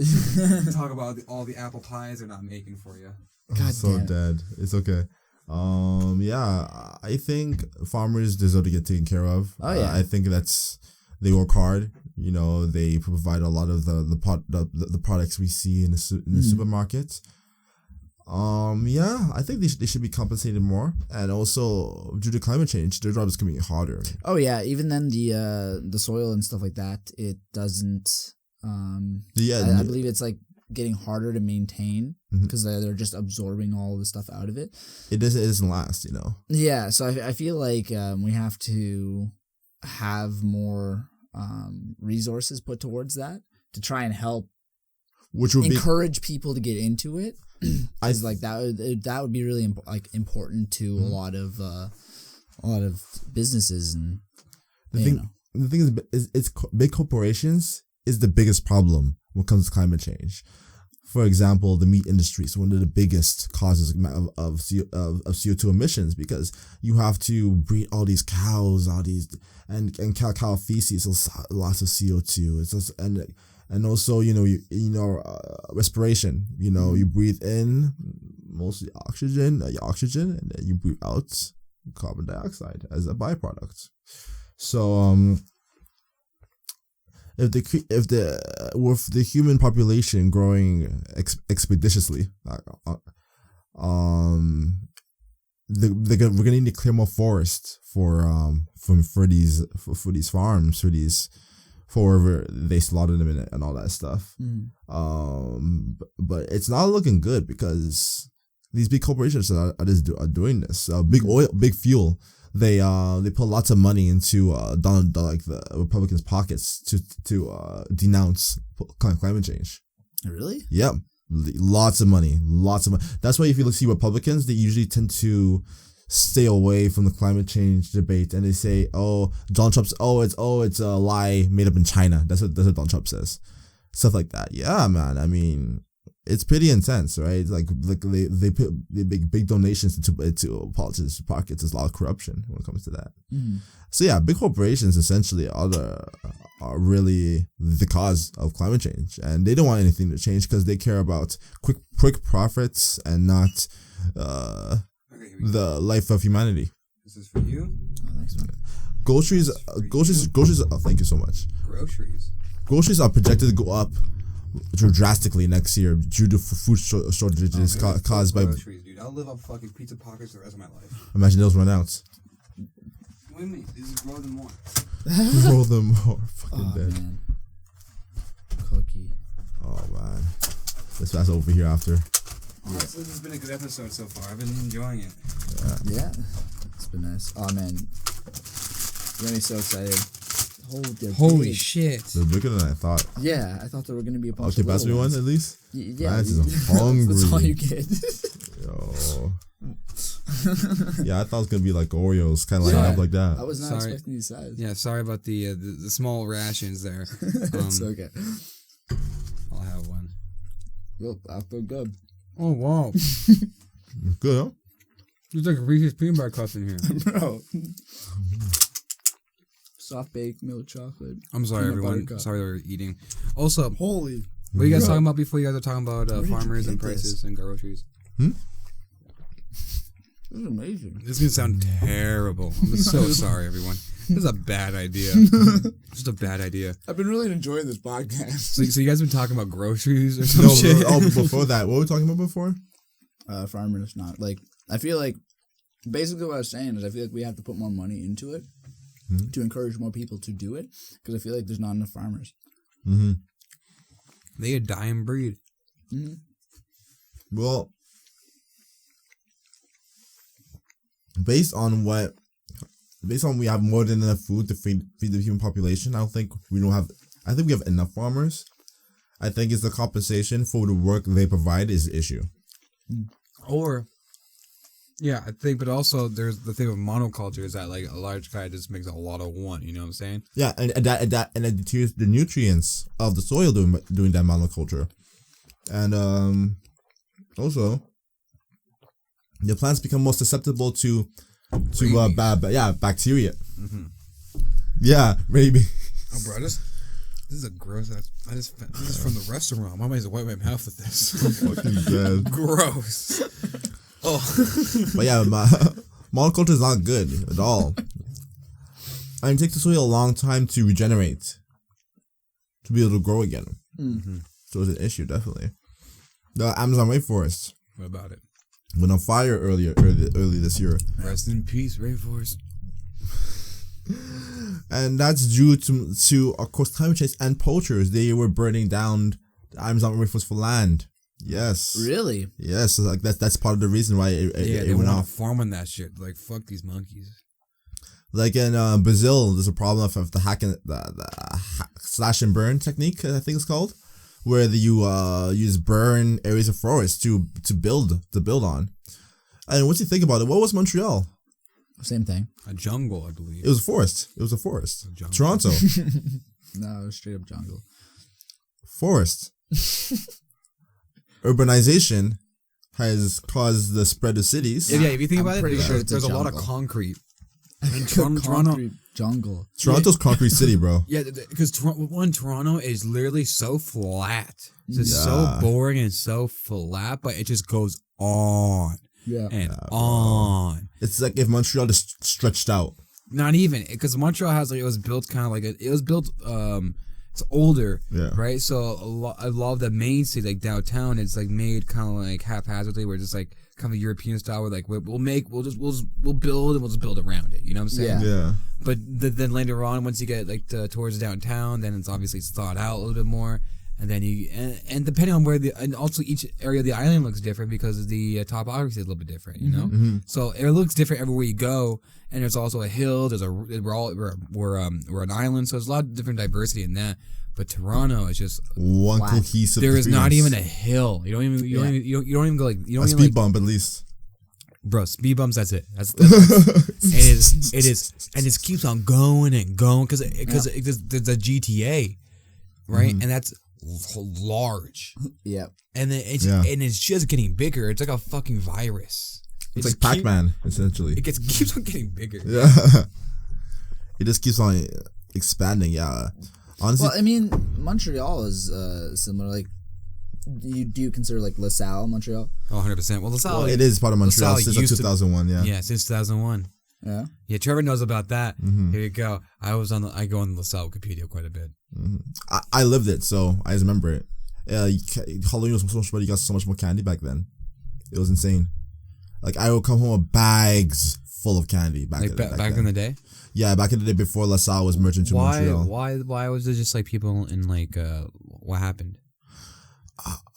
talk about all the apple pies they're not making for you. I'm so dead. It's okay. Yeah, I think farmers deserve to get taken care of. Oh yeah. I think they work hard. You know, they provide a lot of the products we see in the supermarkets. Yeah, I think they should be compensated more, and also due to climate change, their job is becoming harder. Oh yeah, even then the soil and stuff like that, it doesn't. I believe it's like getting harder to maintain because they're just absorbing all the stuff out of it. It doesn't last, you know. Yeah, so I feel like we have to have more resources put towards that to try and help, which would encourage people to get into it. Like that would be really important to a lot of businesses, and the thing is it's big corporations is the biggest problem when it comes to climate change. For example, the meat industry is one of the biggest causes of CO2 emissions because you have to breed all these cows, and cow feces, lots of CO2. It's just, and also respiration. You know, you breathe in mostly oxygen, and then you breathe out carbon dioxide as a byproduct. So with the human population growing expeditiously, we're gonna need to clear more forest for these farms, for wherever they slaughter them in and all that stuff. But it's not looking good because these big corporations are doing this. Big oil, big fuel. They put lots of money into the Republicans' pockets to denounce climate change. Really? Yeah, lots of money. That's why if you see Republicans, they usually tend to stay away from the climate change debate, and they say, "Oh, Donald Trump's it's a lie made up in China." That's what Donald Trump says. Stuff like that. Yeah, man. I mean, it's pretty intense, right? Like they put big donations into politicians' pockets. There's a lot of corruption when it comes to that. So yeah, big corporations essentially are really the cause of climate change, and they don't want anything to change because they care about quick profits and not the life of humanity. This is for you. Oh, thanks, man. Groceries. Oh, thank you so much. Groceries are projected to go up drastically next year due to food shortages caused by groceries, dude. I'll live up fucking pizza pockets the rest of my life. Imagine those run out. What do you mean? This is grow them more. Grow them more. Fucking dead. Man. Cookie. Oh man. Let's pass over here after. Honestly, this has been a good episode so far. I've been enjoying it. Yeah. It's been nice. Oh man. You got me so excited. Holy shit. They're bigger than I thought. Yeah, I thought there were going to be a bunch Okay, of pass me ones. one at least. Yeah. Man, this is hungry. That's all you get. Yo. Yeah, I thought it was going to be like Oreos, kind of lined up like that. I was not expecting these size. Yeah, sorry about the small rations there. It's okay. I'll have one. Well, I feel good. Oh, wow. Good, huh? There's like a Reese's peanut butter cup in here. Bro. Soft baked milk chocolate. I'm sorry, peanut everyone. butter cup. Sorry we're eating. Also, Holy. what are you guys Bro. talking about before you guys are talking about Where did you farmers and get prices this? and groceries? This is amazing. This is gonna sound terrible. I'm so sorry, everyone. This is a bad idea. Just a bad idea. I've been really enjoying this podcast. So you guys been talking about groceries or some No, shit? before that, what were we talking about before? Farmers not like. I feel like basically what I was saying is I feel like we have to put more money into it to encourage more people to do it because I feel like there's not enough farmers. Mm-hmm. They a dying breed. Well, based on we have more than enough food to feed the human population, I don't think we don't have. I think we have enough farmers. I think it's the compensation for the work they provide is the issue. Or, yeah, I think, but also there's the thing with monoculture is that like a large guy just makes a lot of one. You know what I'm saying? Yeah, and it deters the nutrients of the soil doing that monoculture, and also the plants become more susceptible to bacteria. Yeah, maybe. Oh, bro, this is a gross ass. This is from the restaurant. I might as well wipe my mouth with this. Fucking dead. Gross. Oh, But yeah, monoculture is not good at all. And it takes the soil a long time to regenerate, to be able to grow again. So it's an issue, definitely. The Amazon rainforest what about it? went on fire early this year, Rest in peace, rainforest. and that's due to of course climate change and poachers. They were burning down the Amazon rainforest for land. Yes, Really? yes. So like that's part of the reason why it They went want off. to farm on that shit. Like fuck these monkeys. Like in Brazil, there's a problem of the slash and burn technique. I think it's called, where you use burn areas of forest to build on. And once you think about it, what was Montreal? Same thing. A jungle, I believe. It was a forest. It was a forest. jungle. Toronto, No, it was straight up jungle. forest. Urbanization has caused the spread of cities. Yeah, if you think I'm about it, pretty sure it's a there's a lot of jungle. concrete. And Toronto, Concrete jungle. Toronto's concrete city, bro. yeah, because Toronto is literally so flat. It's just Yeah. so boring and so flat, but it just goes on Yeah. and on. It's like if Montreal just stretched out. Not even because Montreal has like it was built kind of like it was built. It's older, Yeah. right? So a lot of the main city, like downtown, it's like made kind of like haphazardly, where it's just like kind of European style, where like we'll build and we'll just build around it. You know what I'm saying? Yeah. Yeah. But then later on, once you get like towards downtown, then it's obviously thought out a little bit more. And then and depending on where and also each area of the island looks different because the topography is a little bit different, you know. So it looks different everywhere you go, and there's also a hill. We're an island, so there's a lot of different diversity in that. But Toronto is just One Flat. cohesive. there is not experience. even a hill. You don't even you don't even go like you don't a even speed like bump at least. bro speed bumps. That's it. That's it is and it keeps on going and going because there's a GTA, right, and that's large. Yeah. And then it's just getting bigger. It's like a fucking virus. It's like Pac-Man, essentially. It keeps on getting bigger. Yeah. It just keeps on expanding, yeah. Honestly, Well, I mean, Montreal is similar. Like, do you consider like LaSalle Montreal? Oh, 100%. Well, LaSalle, it is part of Montreal LaSalle since like used to- 2001, yeah. yeah, since 2001. Yeah. Yeah, Trevor knows about that. Here you go. I go on the LaSalle Wikipedia quite a bit. I lived it, so I just remember it. Halloween was so much better. You got so much more candy back then. It was insane. Like, I would come home with bags full of candy back In the day. Yeah, back in the day before LaSalle was merged into Montreal. Why was it just like people in like what happened?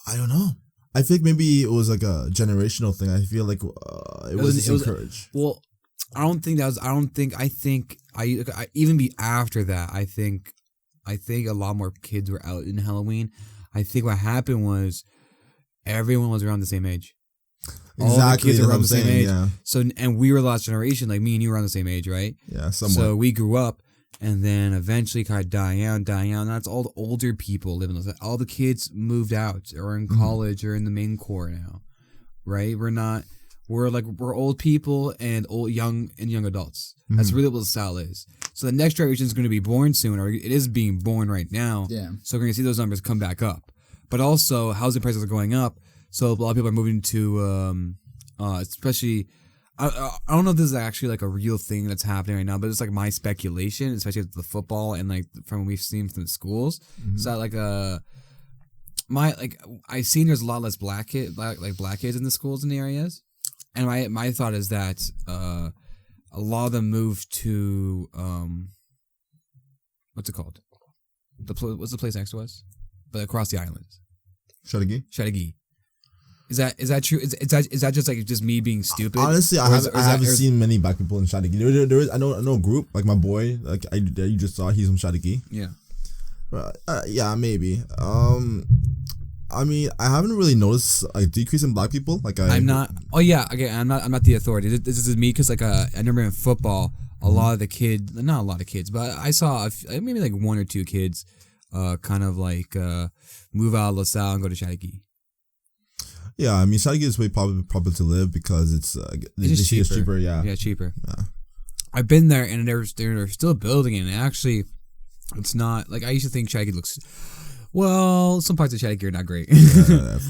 I don't know. I think maybe it was like a generational thing. I feel like it was encouraged. Well, I don't think that was. I think even be after that. I think a lot more kids were out in Halloween. I think what happened was everyone was around the same age. All the Exactly, kids that's were what around I'm the same saying, age. yeah. So and we were the last generation. Like me and you were around the same age, right? Yeah, somewhat. So we grew up, and then eventually kind of dying out. That's all the older people living. All the kids moved out or in college or in the main core now, right? We're not we're old people and young adults. That's really what the style is. So the next generation is going to be born soon, or it is being born right now. Yeah. So we're going to see those numbers come back up. But also housing prices are going up, so a lot of people are moving to, especially. I don't know if this is actually like a real thing that's happening right now, but it's like my speculation, especially with the football and like from what we've seen from the schools. So like I've seen there's a lot less black kids in the schools in the areas, and my thought is that a lot of them moved to what's it called? What's the place next to us? But across the island. Chateauguay. Is that true? Is that just me being stupid? Honestly, I haven't seen many black people in Chateauguay. There is I know a group like my boy you just saw, he's from Chateauguay. Yeah. Yeah, maybe. I mean, I haven't really noticed a decrease in black people. I'm not. Oh yeah, again, I'm not the authority. This is me because I remember in football, not a lot of kids, but I saw maybe like one or two kids, kind of like move out of LaSalle and go to Chateauguay. Yeah, I mean, Chateauguay is way probably to live because it's cheaper. Yeah, cheaper. Yeah. I've been there and they're still building it. And actually, it's not like I used to think Chateauguay looks. Well, some parts of Chateauguay are not great. Yeah.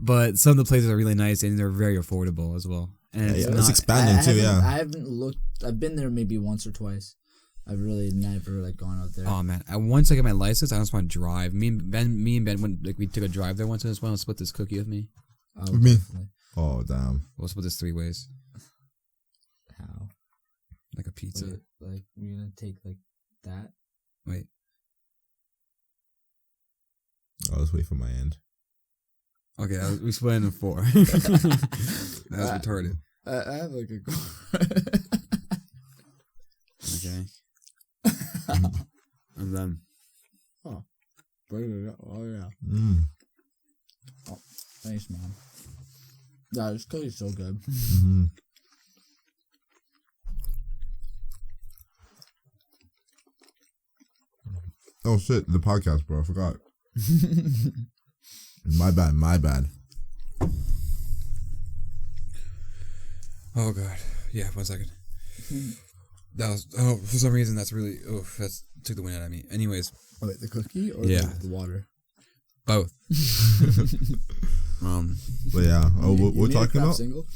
But some of the places are really nice and they're very affordable as well. And it's expanding too. I haven't looked. I've been there maybe once or twice. I've really never gone out there. Oh man! Once I get my license, I just want to drive. Me and Ben went we took a drive there once. I just want to split this cookie with me. With me? Oh damn! We'll split this 3 ways. How? Like a pizza. Wait, like we're gonna take like that. Wait. I'll just wait for my end. Okay, we split it in 4. That was retarded. I have like a. Okay. I'm done. Oh. Oh yeah. Oh, thanks, man. Yeah, this cookie's so good. Mm-hmm. Oh shit, the podcast, bro. I forgot. My bad. Oh god. Yeah, 1 second. That was for some reason that took the wind out of me. Anyways. Oh, wait, the cookie or the water? Both. But yeah, we're talking about. Single?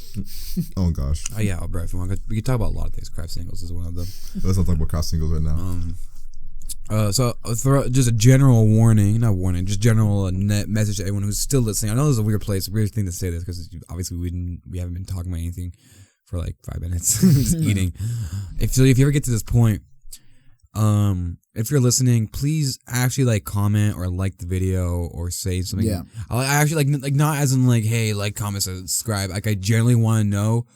Oh gosh. Oh yeah, bro. If you want, we can talk about a lot of things. Kraft singles is one of them. Let's not talk about Kraft singles right now. So just a general warning, not warning, just general net message to everyone who's still listening. I know this is a weird thing to say this because obviously we haven't been talking about anything for like 5 minutes, just eating. If you ever get to this point, if you're listening, please actually like comment or like the video or say something. Yeah. I actually like not as in like, hey, like, comment, subscribe. Like I generally want to know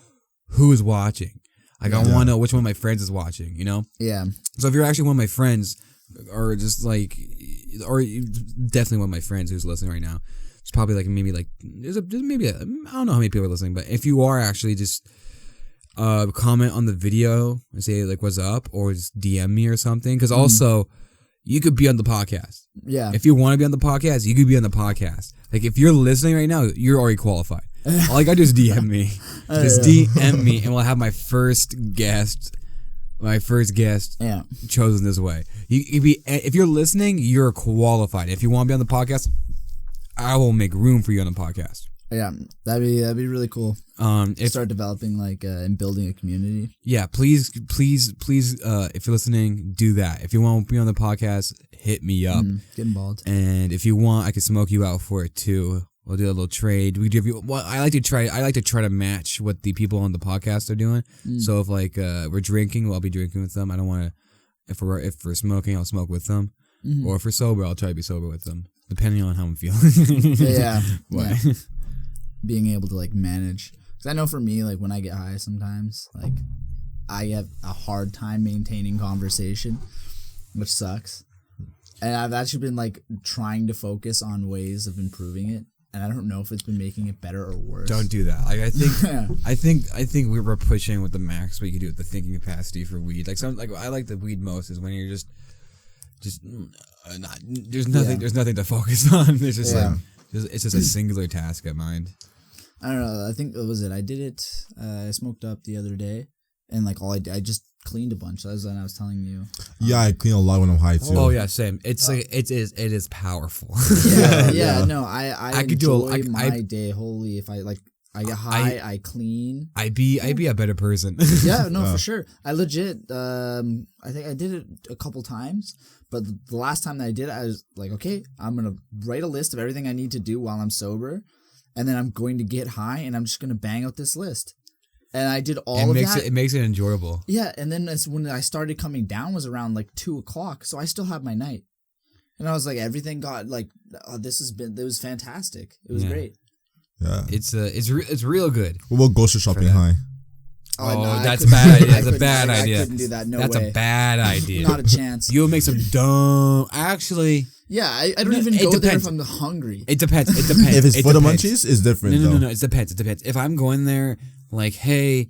who is watching. Like I want to know which one of my friends is watching, you know? Yeah. So if you're actually one of my friends or just like, or definitely one of my friends who's listening right now, it's probably like maybe like, I don't know how many people are listening, but if you are actually just, comment on the video and say like what's up or just DM me or something because also you could be on the podcast. Yeah. If you want to be on the podcast, you could be on the podcast. Like if you're listening right now, you're already qualified. All you gotta do is DM me. Just DM me and we'll have my first guest chosen this way. If you're listening, you're qualified. If you want to be on the podcast, I will make room for you on the podcast. Yeah, that'd be really cool. Start developing and building a community. Yeah, please, if you're listening, do that. If you want to be on the podcast, hit me up. Get involved. And if you want, I can smoke you out for it too. We'll do a little trade. We give you. Well, I like to try to match what the people on the podcast are doing. So if we're drinking, I'll be drinking with them. I don't want to. If we're smoking, I'll smoke with them. Or if we're sober, I'll try to be sober with them, depending on how I'm feeling. Yeah. Being able to manage, because I know for me, when I get high, sometimes I have a hard time maintaining conversation, which sucks. And I've actually been trying to focus on ways of improving it, and I don't know if it's been making it better or worse. Don't do that. I think we were pushing with the max we could do with the thinking capacity for weed. I like the weed most is when you're just not. There's nothing. Yeah. There's nothing to focus on. There's just it's just a singular task at mind. I don't know. I think what was it? I did it. I smoked up the other day, and like all I just cleaned a bunch. That was when I was telling you. Yeah, I clean a lot when I'm high too. Oh yeah, same. It's like it is powerful. Yeah. No, I could enjoy my day wholly if I get high, I clean. I'd be a better person. Yeah, no, for sure. I legit, I think I did it a couple times, but the last time that I did it, I was like, okay, I'm going to write a list of everything I need to do while I'm sober, and then I'm going to get high, and I'm just going to bang out this list. And I did all of that. It makes it enjoyable. Yeah, and then when I started coming down was around like 2 o'clock, so I still had my night. And I was like, everything got like, it was fantastic. It was great. Yeah, it's real good. What about grocery shopping high? Oh, no, that's a bad idea. That's a bad idea. I couldn't do that. No that's way. a bad idea. Not a chance. You'll make some dumb. Actually, yeah, I don't even go there if I'm hungry. It depends. It depends. If it's for the munchies, it's different. No. It depends. If I'm going there, like, hey,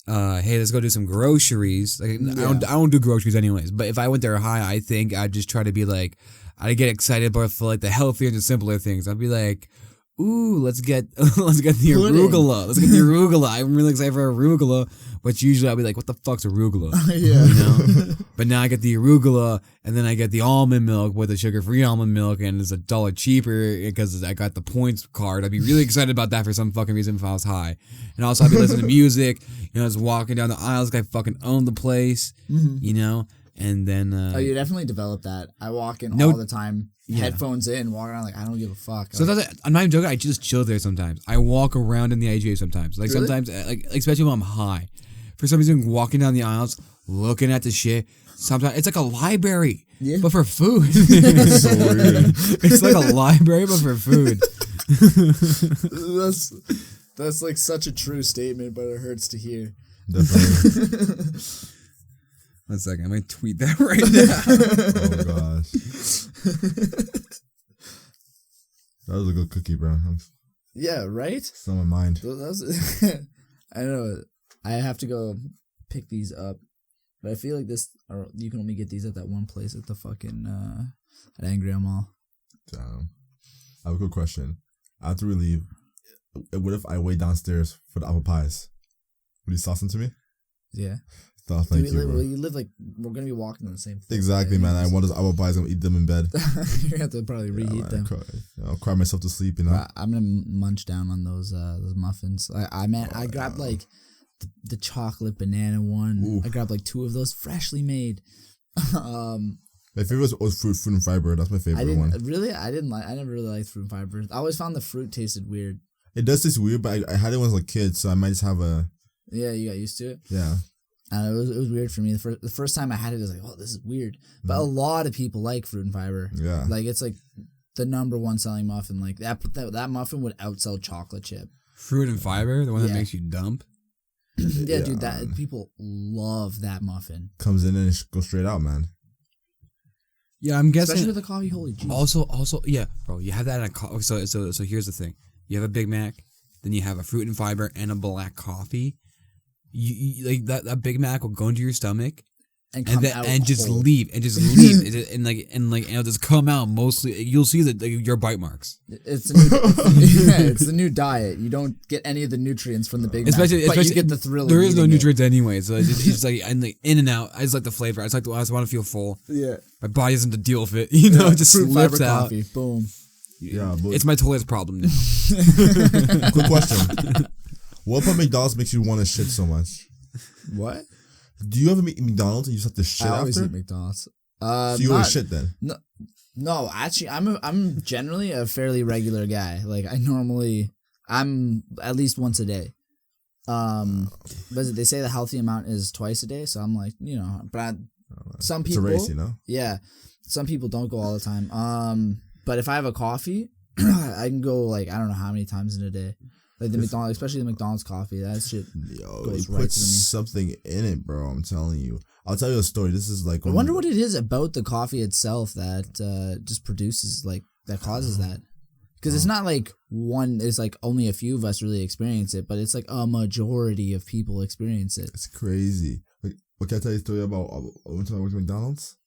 let's go do some groceries. Like, I don't do groceries anyways. But if I went there high, I think I'd just try to be like, I'd get excited about for like the healthier and the simpler things. I'd be like, ooh, let's get the arugula. Let's get the arugula. I'm really excited for arugula, but usually I'll be like, what the fuck's arugula? Yeah. You know? But now I get the arugula, and then I get the almond milk with the sugar-free almond milk, and it's $1 cheaper because I got the points card. I'd be really excited about that for some fucking reason if I was high. And also I'd be listening to music, just walking down the aisles like I fucking own the place, and then... you definitely developed that. I walk in all the time, headphones in, walk around like I don't give a fuck. So I'm not even joking. I just chill there sometimes. I walk around in the IGA sometimes. Like really? Sometimes, like especially when I'm high. For some reason, walking down the aisles, looking at the shit. Sometimes it's like a library, but for food. It's so weird. It's like a library, but for food. That's like such a true statement, but it hurts to hear. Definitely. 1 second, I might tweet that right now. Oh gosh. That was a good cookie, bro. Yeah, right? It's on my mind. I know. I have to go pick these up, but I feel like you can only get these at that one place at the fucking at Angry Mall. Damn. I have a good question. After we leave, what if I wait downstairs for the apple pies? Would you sauce them to me? Yeah. Oh, thank you, bro. You live like we're gonna be walking on the same floor. Exactly, man. I want those apple pies. I'm gonna eat them in bed. You're gonna have to probably reheat them. I'll cry myself to sleep. I'm gonna munch down on those muffins. I grabbed like the chocolate banana one. Ooh. I grabbed like 2 of those freshly made. My favorite was fruit and fiber. That's my favorite one. Really, I never really liked fruit and fiber. I always found the fruit tasted weird. It does taste weird, but I had it when I was a kid, so I might just have a. Yeah, you got used to it. Yeah. It was weird for me. The first time I had it, I was like, oh, this is weird. But a lot of people like fruit and fiber. Yeah. Like, it's like the #1 selling muffin. Like, that muffin would outsell chocolate chip. Fruit and fiber? The one that makes you dump? Yeah, dude, people love that muffin. Comes in and goes straight out, man. Yeah, I'm guessing. Especially with the coffee, holy jeez. Also, yeah, bro, you have that in a coffee. So here's the thing. You have a Big Mac, then you have a fruit and fiber and a black coffee. You like that Big Mac will go into your stomach and just leave and it'll just come out mostly. You'll see your bite marks. It's the new diet. You don't get any of the nutrients from the Big Mac, but you get the thrill. There is no nutrients anyway, so it's just like in and out. I just like the flavor. I just want to feel full. Yeah, my body doesn't to deal with it. It just fruit slips fiber out. Coffee, boom. Yeah, it's my toilet's problem now. Quick question. What about McDonald's makes you want to shit so much? What? Do you ever eat McDonald's and you just have to shit after? I always eat McDonald's. So you always shit then? No, actually, I'm generally a fairly regular guy. Like I'm at least once a day. But they say the healthy amount is twice a day, so I'm like, but some people. It's a race, Yeah, some people don't go all the time. But if I have a coffee, I can go like I don't know how many times in a day. Like the McDonald's, especially the McDonald's coffee, that shit goes right to me. Something in it, bro. I'm telling you. I'll tell you a story. This is like. I wonder what it is about the coffee itself that just produces that causes that. Because it's not like it's like only a few of us really experience it, but it's like a majority of people experience it. It's crazy. Like, can I tell you a story about one time I went to McDonald's?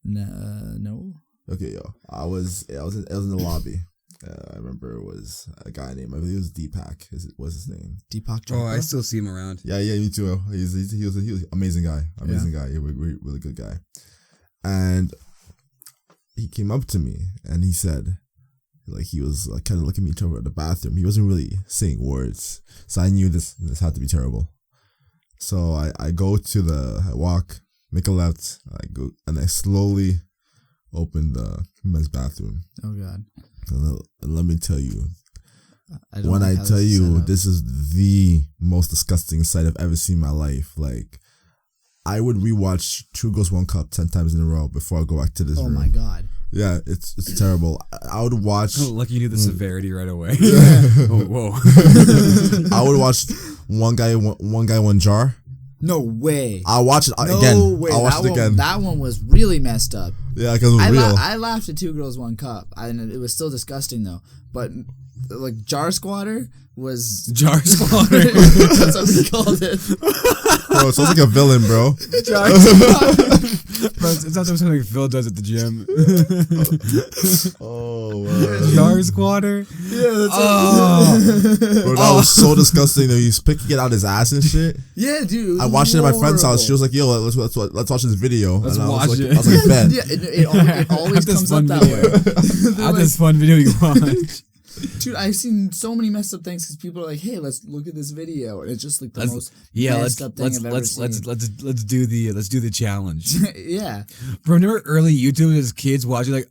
No. Okay, yo, I was in the lobby. I remember it was a guy named, I believe it was Deepak. Was his name? Deepak Oh, I Chopra? still see him around. Yeah, me too. He was an amazing guy. Guy. He was a really good guy. And he came up to me and he said, like, he was like, kind of looking at me over at the bathroom. He wasn't really saying words. So I knew this had to be terrible. So I walk, make a left, I go, and I slowly open the men's bathroom. Oh, God. And let me tell you, When I tell you, this is the most disgusting sight I've ever seen in my life. Like, I would rewatch Two Girls One Cup 10 times in a row before I go back to this room. Oh my God. Yeah, it's terrible. I would watch. Oh, lucky you knew the severity right away. Whoa. I would watch one guy, one jar. No way. I'll watch it again. I'll watch it again. That one was really messed up. Yeah, because it was real. I laughed at Two Girls One Cup. And it was still disgusting though. But like Jar Squatter was Jar Squatter. That's what we called it. Bro, it sounds like a villain, bro. Jar Squatter. Bro, it's not something Phil does at the gym. Oh, wow. Jar Squatter. Yeah, that's Bro, that was so disgusting. Though he's picking it out his ass and shit. Yeah, dude. I watched it at my friend's house. She was like, "Yo, let's watch this video." Let's and watch it. I was like, "Bet." Yeah, it always comes up that way. I have this fun video you watch. Dude, I've seen so many messed up things because people are like, "Hey, let's look at this video," and it's just like the most messed up thing I've ever seen. Let's do the challenge. Yeah, Bro, remember early YouTube as kids watching like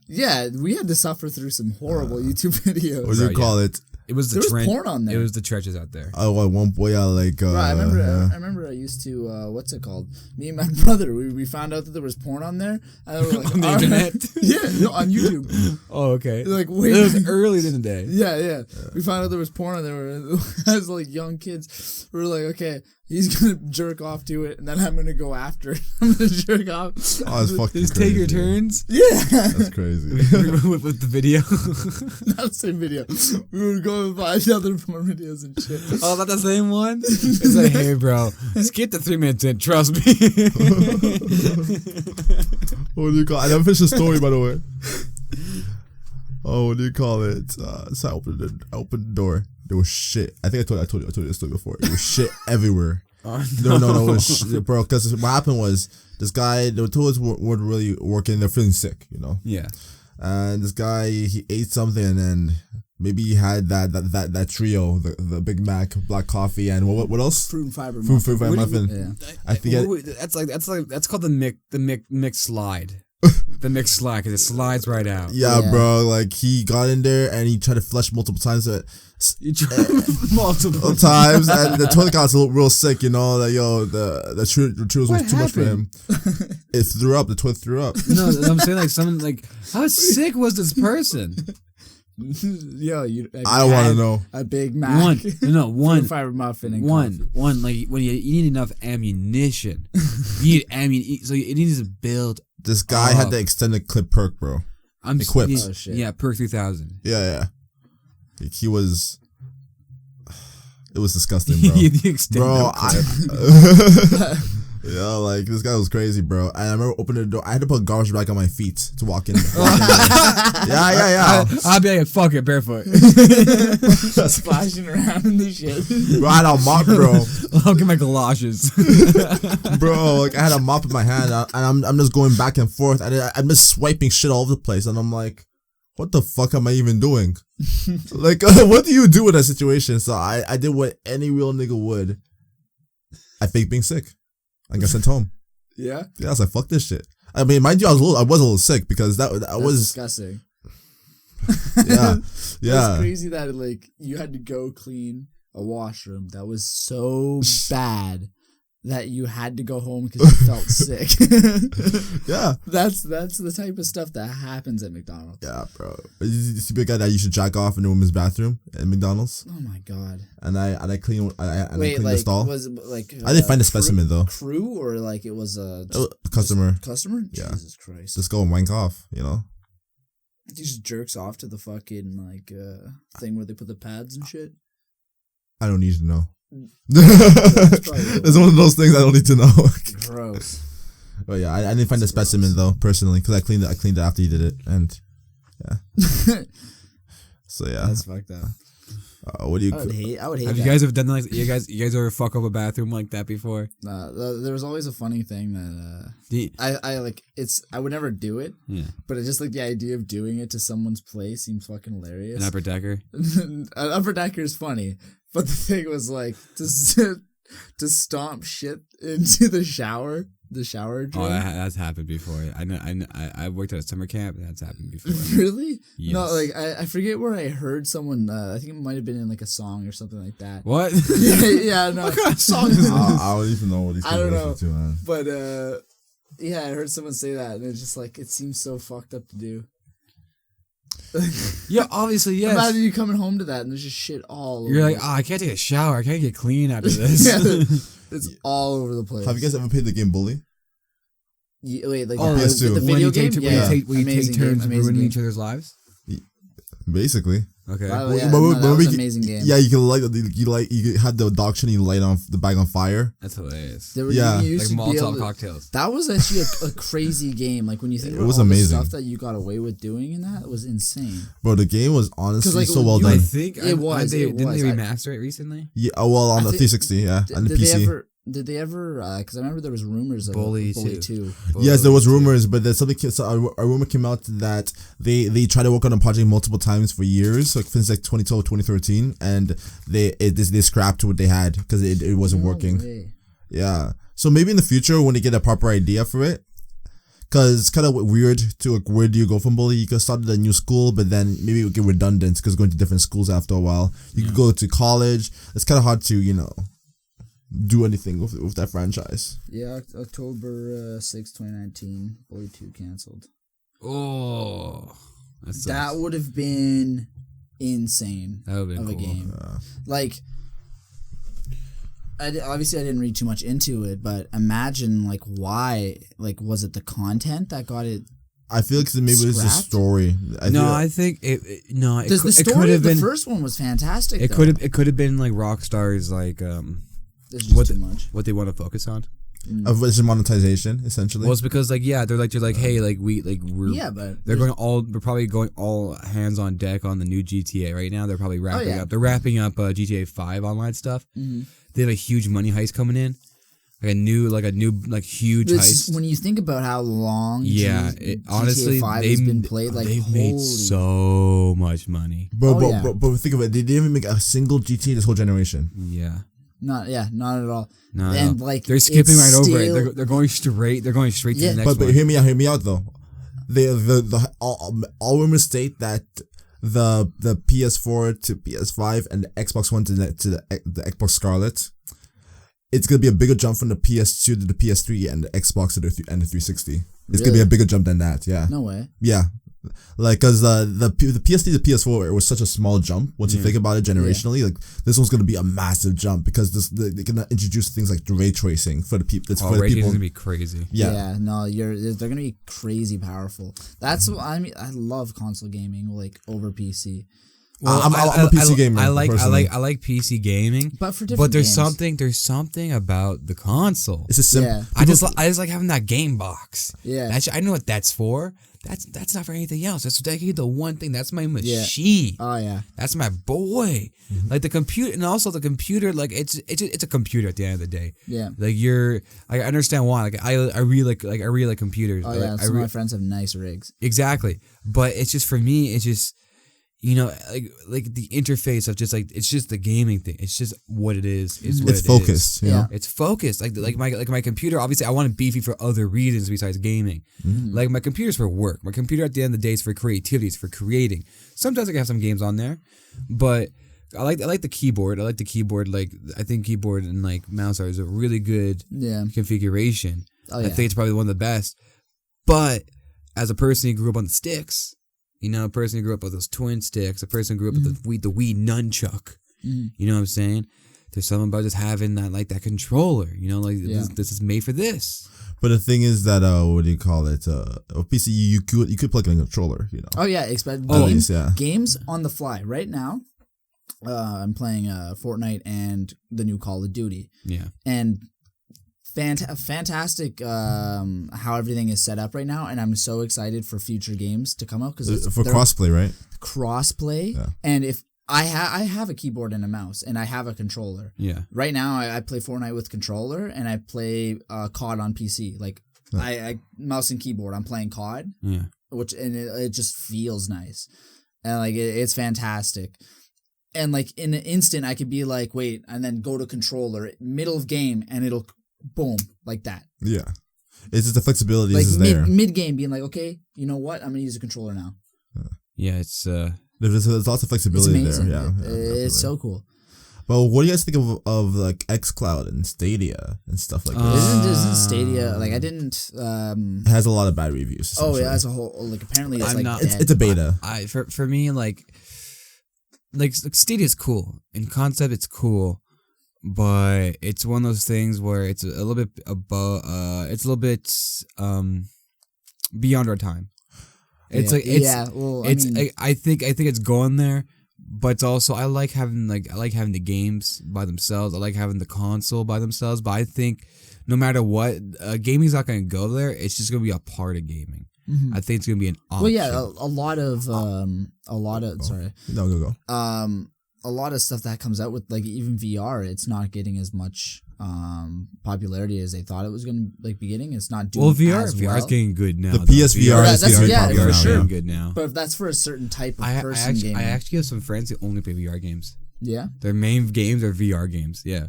yeah, we had to suffer through some horrible YouTube videos. What do you call it? It was There was porn on there. It was the trenches out there. Oh, at one point, Bro, I remember I used to what's it called? Me and my brother, we found out that there was porn on there, and we were like, On the internet? Yeah, no, on YouTube. Oh, okay. Like, wait, it was early in the day. Yeah. We found out there was porn on there. As like young kids, we were like, okay, he's gonna jerk off to it, and then I'm gonna go after it. I'm gonna jerk off. Oh, it's fucking Just crazy. take your turns. Yeah, That's crazy. with the video. not the same video. We would go and find other porn videos and shit. Oh, not the same one? It's like, hey, bro, skip the 3 minutes in. Trust me. What do you call it? I never finished the story, by the way. Oh, what do you call it? So I opened the door. There was shit. I think I told you this story before. There was shit everywhere. Oh, No, it was shit, bro. Because what happened was this guy, the toilets weren't really working. They're feeling sick, you know. Yeah. And this guy, he ate something, and then maybe he had that trio, the Big Mac, black coffee, and what else? Fruit and fiber Fruit muffin. fiber muffin. Yeah. I forget. That's called the mix slide. The mix slide because it slides right out. Yeah, Yeah. bro. Like he got in there and he tried to flush multiple times. You try multiple Times and the toilet got real sick, you know. Like the churros was too much for him. It threw up. The toilet threw up. No, I'm saying like someone like how sick was this person? Yo, I don't want to know. a Big Mac, One fruit and fiber muffin, and coffee. one like when you need enough ammunition. You need so it needs to build. This guy had the extended clip perk, bro. I'm Equipped. Oh, shit. Yeah, perk 3000. Yeah. Like, he was. It was disgusting, bro. The extended Bro, clip. yeah, like this guy was crazy, bro. And I remember opening the door. I had to put a garbage bag on my feet to walk in. Yeah. I'll be like, fuck it, barefoot. Splashing around in the shit. Bro, I had a mop, bro. I'll get my galoshes. Bro, like I had a mop in my hand, and I'm just going back and forth, and I'm just swiping shit all over the place, and I'm like, what the fuck am I even doing? Like, what do you do in that situation? So I did what any real nigga would. I faked being sick. I got sent home. Yeah. Yeah, I was like, fuck this shit. I mean, mind you, I was a little sick because that That's was disgusting. yeah. It's crazy that like you had to go clean a washroom that was so bad that you had to go home because you felt sick. Yeah. That's the type of stuff that happens at McDonald's. Yeah, bro. You see the guy that you should jack off in the women's bathroom at McDonald's, Oh my god. and I clean I Wait, clean like the stall. was it like I didn't find a specimen though. Crew or like it was a A customer. customer? Yeah. Jesus Christ. Just go and wank off, you know. He just jerks off to the fucking like thing where they put the pads and shit. I don't need to know. probably It's one of those things I don't need to know. Gross. Oh yeah, I didn't find the specimen though personally because I cleaned it after you did it, and yeah. So yeah, That's fucked up. What do you? I would hate. Have that. you guys ever done that? Like, you guys ever fuck up a bathroom like that before? There was always a funny thing that I like. I would never do it. Yeah. But it's just like the idea of doing it to someone's place seems fucking hilarious. An upper decker. An upper decker is funny, but the thing was like to stomp shit into the shower drain. Oh, that's happened before. I know. I worked at a summer camp. And that's happened before. Really? Yes. No, like I forget where I heard someone. I think it might have been in like a song or something like that. What? yeah, no. What kind of song is it? I don't even know what he's. I don't know. To, man. But yeah, I heard someone say that, and it's just like it seems so fucked up to do. Yeah, obviously, yes. Imagine you coming home to that, and there's just shit all over. You're like, I can't take a shower. I can't get clean after this. It's all over the place. Have you guys ever played the game Bully? Wait, like PS2. the video game? When you take turns ruining each other's lives? Basically. Okay. Wow, yeah, that was an amazing game. Yeah, you can you had the dog and you light on the bag on fire. That's hilarious. You Yeah. used Like to be able Molotov to- cocktails. That was actually a crazy game. Like when you think It about was all amazing. the stuff that you got away with doing in that, it was insane. Bro, the game was honestly like, so well you- I done. think It was, Didn't they I- remaster it recently? Yeah, well, on I the think- 360, yeah, and the PC. Did they ever? Because I remember there was rumors of Bully Bully 2. 2. Yes, there was rumors, but there's something. So a rumor came out that they tried to work on a project multiple times for years, like since like 2012, 2013, and they scrapped what they had because it wasn't working. Way. Yeah, so maybe in the future when they get a proper idea for it, because it's kind of weird to like where do you go from Bully? You could start at a new school, but then maybe it would get redundant because going to different schools after a while. You could go to college. It's kind of hard to do anything with that franchise. Yeah, October 6, 2019, Bully 2 canceled. Oh. That would have been insane. That would have been of a cool. game. Like, obviously I didn't read too much into it, but imagine like why, like was it the content that got it? I feel like maybe it was the Scrapped? story. I think it The story could have of the been first one was fantastic. it could have been like Rockstar's like There's just too much. what they want to focus on. Of which is monetization, essentially. Well, it's because like they're like hey we're Yeah, but they're probably going all hands on deck on the new GTA right now. They're probably wrapping yeah. up. They're wrapping up GTA 5 online stuff. Mhm. They have a huge money heist coming in, like a new huge heist. When you think about how long, honestly, GTA 5 has been played, like they've made so much money. But think of it. They didn't even make a single GTA this whole generation. Yeah. not at all. No, and no. like They're skipping it's right over still- it. They're going straight. They're going straight to Yeah. the next But one. hear me out though. All rumors state that the PS4 to PS5 and the Xbox One to the Xbox Scarlet, it's gonna be a bigger jump from the PS2 to the PS3 and the Xbox to the 360. It's gonna be Really? a bigger jump than that. Yeah. No way. Yeah. Like, cause the PS3 to PS4 it was such a small jump. Once you think about it generationally, like this one's gonna be a massive jump because they're gonna introduce things like ray tracing for the people. Oh, ray tracing is gonna be crazy. Yeah. No, they're gonna be crazy powerful. That's what I mean. I love console gaming like over PC, Well, I'm a PC gamer. I like personally. PC gaming, but for different. but there's games. something about the console. It's a simple. Yeah. I just like having that game box. Yeah. I know what that's for. That's not for anything else. That's the one thing. That's my machine. Oh yeah. That's my boy. Like the computer, and also the computer. Like it's a computer at the end of the day. Yeah. Like I understand why. Like I really like computers. Oh yeah. Some of my friends have nice rigs. Exactly. But it's just for me. It's just like the interface of just like it's just the gaming thing. It's just what it is. It's focused. You know? It's focused. Like my computer. Obviously, I want it beefy for other reasons besides gaming. Like my computer's for work. My computer at the end of the day is for creativity. It's for creating. Sometimes I can have some games on there, but I like the keyboard. I like the keyboard. Like I think keyboard and like mouse are a really good configuration. Oh, yeah. I think it's probably one of the best. But as a person who grew up on the sticks. A person who grew up with those twin sticks, a person who grew up with the Wii nunchuck. You know what I'm saying? There's something about just having that controller. This is made for this. But the thing is that what do you call it? A PC you could plug in a controller. Oh yeah, expect games on the fly right now. I'm playing Fortnite and the new Call of Duty. Yeah. And fantastic how everything is set up right now, and I'm so excited for future games to come out because For crossplay, right? Crossplay, Yeah. and if I have a keyboard and a mouse, and I have a controller. Yeah. Right now, I play Fortnite with controller, and I play COD on PC. Like I mouse and keyboard. I'm playing COD, Yeah. and it just feels nice, and like it's fantastic. And like in an instant, I could be like, wait, and then go to controller, middle of game, and it'll boom like that. Yeah. It's just the flexibility Like is there. mid game, being like, okay, you know what? I'm gonna use a controller now. Yeah, it's There's lots of It's flexibility amazing. there. Yeah, It's so cool. But what do you guys think of like xCloud and Stadia and stuff like that? Isn't Stadia like I didn't? It has a lot of bad reviews. Oh essentially. yeah, as a whole, like apparently it's I'm like not- dead. It's a beta. I for me like Stadia is cool in concept. It's cool, but it's one of those things where it's a little bit above. It's a little bit beyond our time. It's like it's well, it's I mean, I think it's going there, but it's also I like having the games by themselves. I like having the console by themselves. But I think no matter what, gaming's not going to go there. It's just going to be a part of gaming. mhm. I think it's going to be an option. well, yeah, a lot of sorry, No, go. a lot of stuff that comes out with like even VR, it's not getting as much popularity as they thought it was going to like be getting. It's not doing Well, VR as is well. getting good now. The though. PSVR is is very very popular for now, sure yeah. good now. But if that's for a certain type of I person gaming. actually have some friends who only play VR games. Yeah. Their main games are VR games. Yeah.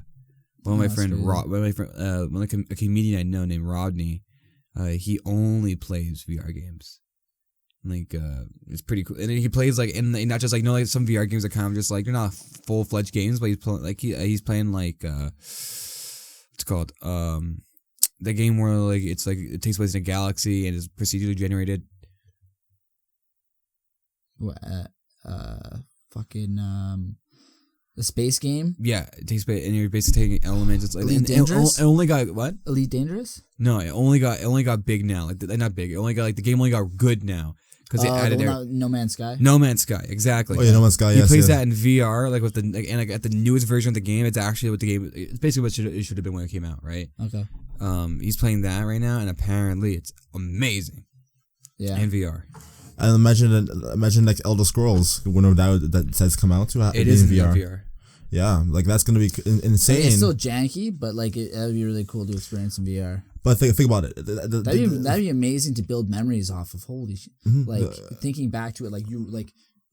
One of my That's friend, crazy. a comedian I know named Rodney, he only plays VR games. Like, it's pretty cool. And he plays like, and not just like, like some VR games are kind of just like, they're not full fledged games, but he's playing like, he's playing like, what's it called? The game where like, it's like, it takes place in a galaxy and is procedurally generated. Fucking the space game, Yeah, it takes place, and you're basically taking elements. It's like, Elite and Dangerous? it only got, what? Elite Dangerous. No, it only got big now. Like not big. It only got like the game only got good now because they added No Man's Sky. No Man's Sky. Exactly. Oh yeah, No Man's Sky. He Yes, plays yeah. that in VR, like with the and like at the newest version of the game. It's actually what the game. It's basically what it should have been when it came out, right? Okay. He's playing that right now, and apparently it's amazing Yeah. in VR. And imagine like Elder Scrolls when that says come out to It be is in in VR. VR. Yeah, like that's gonna be insane. It's still janky, but like that'd be really cool to experience in VR. But think about it. That'd be amazing to build memories off of. Holy shit! Mhm. Like thinking back to it, like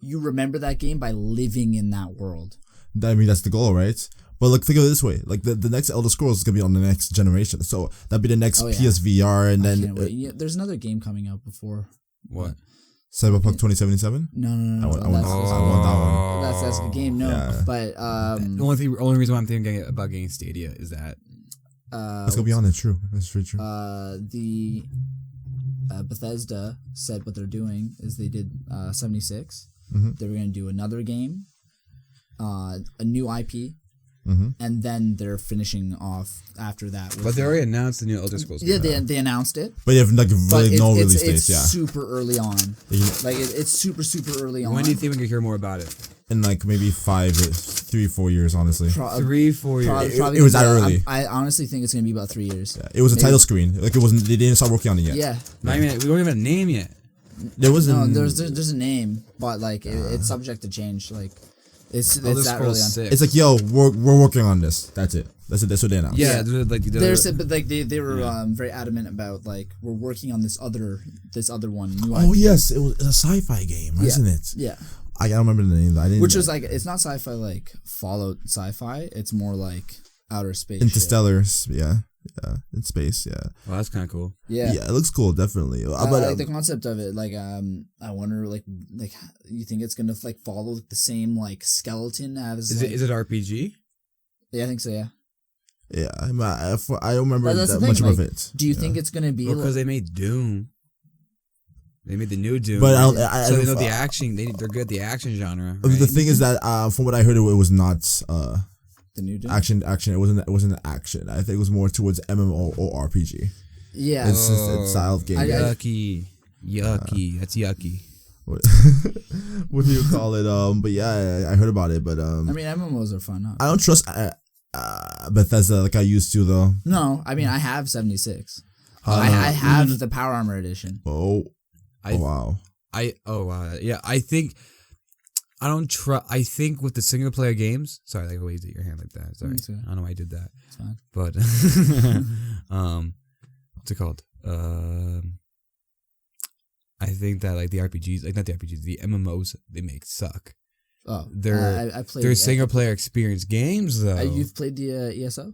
you remember that game by living in that world. I mean, that's the goal, right? But look, think of it this way: like the next Elder Scrolls is gonna be on the next generation, so that'd be the next Oh, yeah. PSVR, and I then can't wait. Yeah, there's another game coming out before. What? Cyberpunk 2077. No. I want That's that one. that's the game. No, Yeah. but The only reason why I'm thinking about getting Stadia is that Let's go beyond it. True, that's very true. the Bethesda said what they're doing is they did 76. Mhm. They were going to do another game, a new IP, Mm-hmm. and then they're finishing off after that. With but they already announced the new Elder Scrolls. yeah, game. they announced it. But you have like But really no release it's dates. Yeah, super early on. You- Like it's super early on. When do you think we could hear more about it? in like maybe 3-4 years, honestly. 3-4 years. It was that early. I honestly think it's gonna be about 3 years. Yeah, it was a Maybe. title screen. Like it wasn't. They didn't start working on it yet. Yeah. Not even, we don't even have a name yet. There wasn't. No, there's a name, but like it's subject to change. Like it's Elder that early on. Scrolls 6. It's like, yo, we're working on this. That's it. That's it. That's what they announced. Yeah, Yeah. like But like they were very adamant about like we're working on this other one. New Oh IP. yes, it was a sci-fi game, wasn't it? Yeah. I don't remember the name. I didn't. Which was like it's not sci-fi like Fallout sci-fi. It's more like outer space. shit. Interstellar. Yeah, in space. Yeah, well, that's kind of cool. Yeah. yeah. It looks cool, definitely. I But like the concept of it. Like I wonder like you think it's gonna like follow the same like skeleton as Is it RPG? Yeah, I think so. Yeah. yeah, I don't remember That's the that much thing, of like, it. Do you think it's gonna be? Because they made Doom. They made the new Doom. But so they know don't- the action. They're good at the action genre. The Right? thing is that from what I heard, it was not the new Doom? action. It wasn't action. I think it was more towards MMO or RPG. Yeah. It's just a style of game. Yucky. That's yucky. What do you call it? But yeah, I heard about it. But I mean, MMOs are fun. Huh? I don't trust. Bethesda like I used to though. No, I mean I have 76. No. I have the Power Armor edition. Oh wow. Yeah, I think I don't try. I think with the single player games. Sorry, like waved at your hand like that. Sorry, It's okay. I don't know why I did that. It's fine. But what's it called? I think that like the RPGs, like not the RPGs, the MMOs they make suck. Oh, They're I played. they're single player experience games though. You've played the ESO?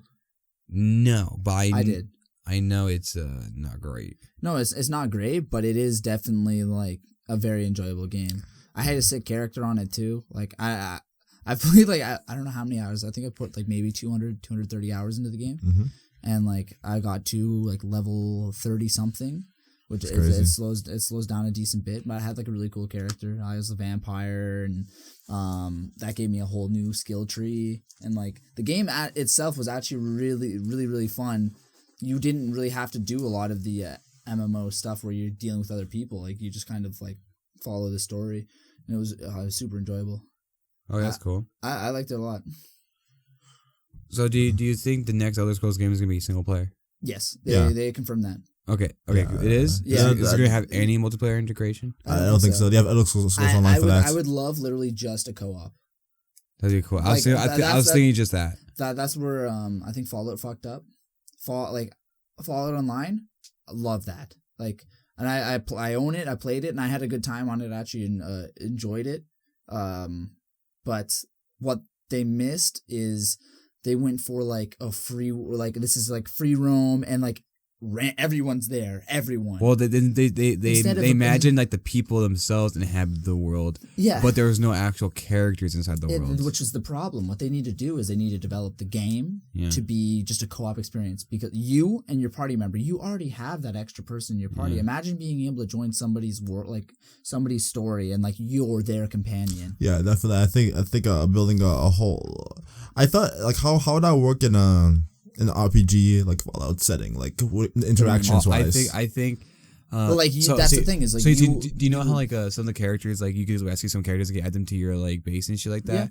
No, but I did. I know it's not great. No, it's not great, but it is definitely like a very enjoyable game. I had a sick character on it too. Like I played like I don't know how many hours. I think I put like maybe 230 hours into the game, and like I got to like level 30 something, which it slows down a decent bit. But I had like a really cool character. I was a vampire, and that gave me a whole new skill tree. And like the game itself was actually really really really fun. You didn't really have to do a lot of the MMO stuff where you're dealing with other people. Like you just kind of like follow the story, and it was super enjoyable. Oh, that's cool. I liked it a lot. So do you think the next Elder Scrolls game is gonna be single player? Yes, Yeah. they confirmed that. Okay, Yeah, it is. yeah. Is it gonna have any multiplayer integration? I don't think so. They have Elder Scrolls Online for that. I would love literally just a co-op. That'd be cool. I was Like, thinking just that. That's where I think Fallout fucked up. Fallout Online, I love that. Like, and I own it. I played it, and I had a good time on it. Actually, and enjoyed it. But what they missed is they went for like a free, like this is like free roam, and like everyone's there. Everyone. Well, they imagine like the people themselves inhabit the world. Yeah. But there was no actual characters inside the world. Which is the problem. What they need to do is they need to develop the game to be just a co-op experience, because you and your party member, you already have that extra person in your party. Imagine being able to join somebody's world, like somebody's story, and like you're their companion. Yeah, definitely. I think building a whole. I thought like how would that work in an RPG like Fallout setting, like interactions wise. I think. Well, like that's the thing is like. So do you know how like some of the characters, like you could rescue some characters and add them to your like base and shit like that? Yeah.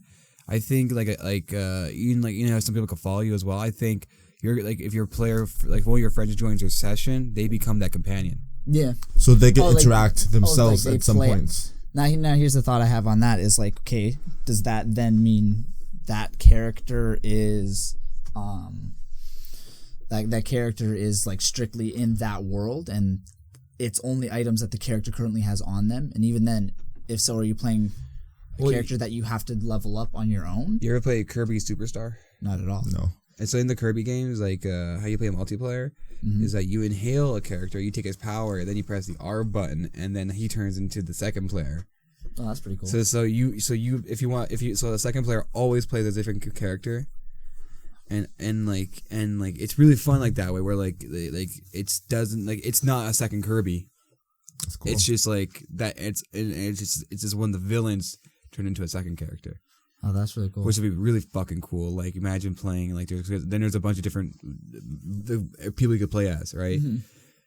I think even like some people can follow you as well. I think you're like if your player like one of your friends joins your session, they become that companion. Yeah. So they can interact themselves at some points. Now here's the thought I have on that is like, okay, does that then mean that character is that character is like strictly in that world, and it's only items that the character currently has on them? And even then, if so, are you playing a character that you have to level up on your own? You ever play Kirby Superstar? Not at all. No. And so in the Kirby games, like how you play a multiplayer is that you inhale a character, you take his power, then you press the R button, and then he turns into the second player. Oh, that's pretty cool. So the second player always plays a different character. And it's really fun like that way, where like it's not a second Kirby. That's cool. It's just like that. It's just when the villains turn into a second character. Oh, that's really cool. Which would be really fucking cool. Like imagine playing like there's a bunch of different people you could play as, right? Mm-hmm. And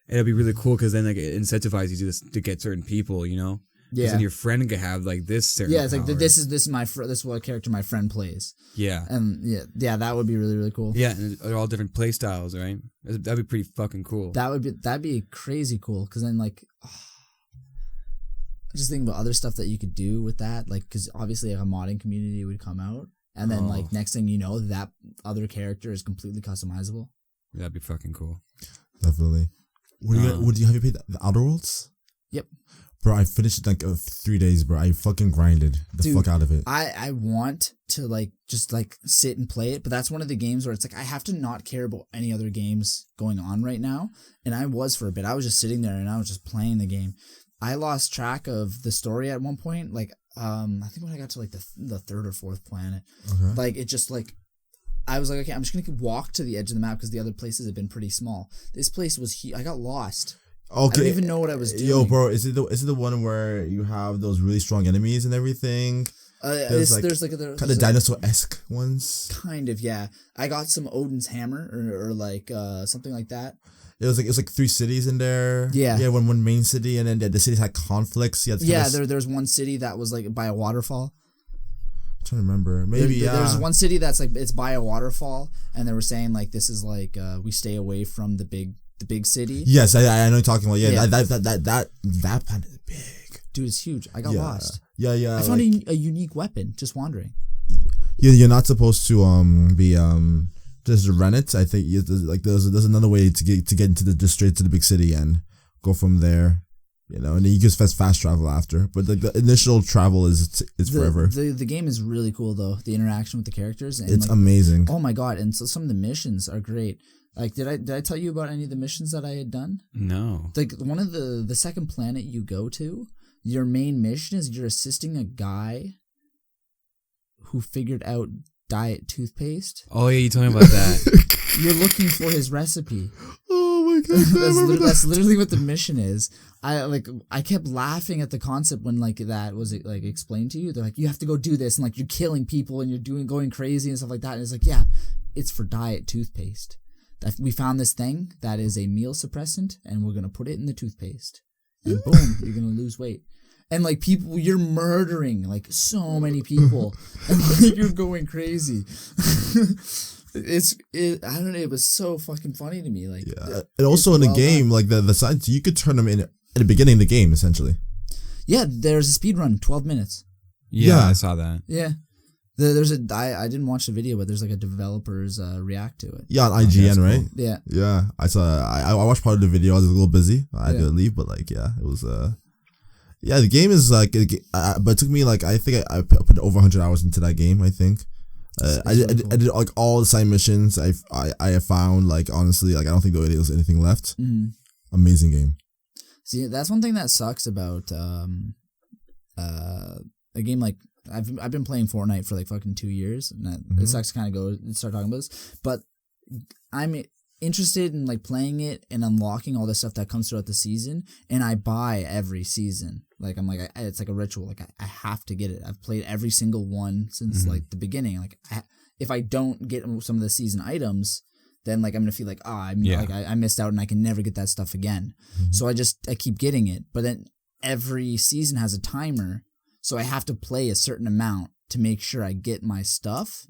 it'd be really cool because then like it incentivizes you to get certain people, you know. Yeah. Then your friend could have like this certain. Yeah, it's power. like this is what character my friend plays. Yeah. And yeah, that would be really really cool. Yeah, and they're all different play styles, right? That'd be pretty fucking cool. That'd be crazy cool, because then like. Just think about other stuff that you could do with that, like because obviously like, a modding community would come out, and then like next thing you know, that other character is completely customizable. That'd be fucking cool. Definitely. Have you played the Outer Worlds? Yep. Bro, I finished it like 3 days, bro. I fucking grinded the fuck out of it. I want to like just like sit and play it, but that's one of the games where it's like I have to not care about any other games going on right now, and I was for a bit. I was just sitting there and I was just playing the game. I lost track of the story at one point. Like, I think when I got to like the third or fourth planet, like it just like, I was like, okay, I'm just gonna walk to the edge of the map because the other places have been pretty small. This place was I got lost. Okay, I don't even know what I was doing. Yo, bro, is it the one where you have those really strong enemies and everything? There's kind of dinosaur-esque ones. Kind of, yeah. I got some Odin's hammer or like something like that. It was like 3 cities in there. Yeah. Yeah, one main city, and then the cities had conflicts. There's one city that was like by a waterfall. trying to remember. Maybe There's one city that's like it's by a waterfall, and they were saying like this is like we stay away from the big city. Yes, I know you're talking about. Yeah. That planet is big. Dude, it's huge. I got lost. Yeah. I found a unique weapon just wandering. You're not supposed to be just rent it. I think there's another way to get into just straight to the big city and go from there. You know, and then you can fast travel after. But the initial travel is forever. The game is really cool though. The interaction with the characters. And it's amazing. Oh my god! And so some of the missions are great. Like, did I tell you about any of the missions that I had done? No. Like one of the second planet you go to, your main mission is you're assisting a guy who figured out diet toothpaste. Oh yeah, you told me about that. You're looking for his recipe. Oh my god, that's literally what the mission is. I kept laughing at the concept when like that was like explained to you. They're like, you have to go do this, and like you're killing people and you're going crazy and stuff like that. And it's like, yeah, it's for diet toothpaste. We found this thing that is a meal suppressant, and we're gonna put it in the toothpaste, and boom, you're gonna lose weight. And like people, you're murdering like so many people, and like, you're going crazy. I don't know. It was so fucking funny to me. Like, yeah, and also in the game, like the science, you could turn them in at the beginning of the game, essentially. Yeah, there's a speed run, 12 minutes. Yeah, I saw that. Yeah. I didn't watch the video, but there's like a developer's react to it. Yeah, on IGN, right? Cool. Yeah. Yeah, I saw. I watched part of the video. I was a little busy. I had to leave, but like, yeah, it was. Yeah, the game is like, but it took me like I think I put over 100 hours into that game. I think. I did like all the side missions. I have found like honestly like I don't think there was anything left. Mm-hmm. Amazing game. See, that's one thing that sucks about a game like. I've been playing Fortnite for like fucking 2 years, and it sucks to kind of start talking about this, but I'm interested in like playing it and unlocking all the stuff that comes throughout the season, and I buy every season. Like I'm like it's like a ritual. Like I have to get it. I've played every single one since like the beginning. Like if I don't get some of the season items, then like I'm gonna feel like I missed out and I can never get that stuff again. So I keep getting it, but then every season has a timer. So I have to play a certain amount to make sure I get my stuff.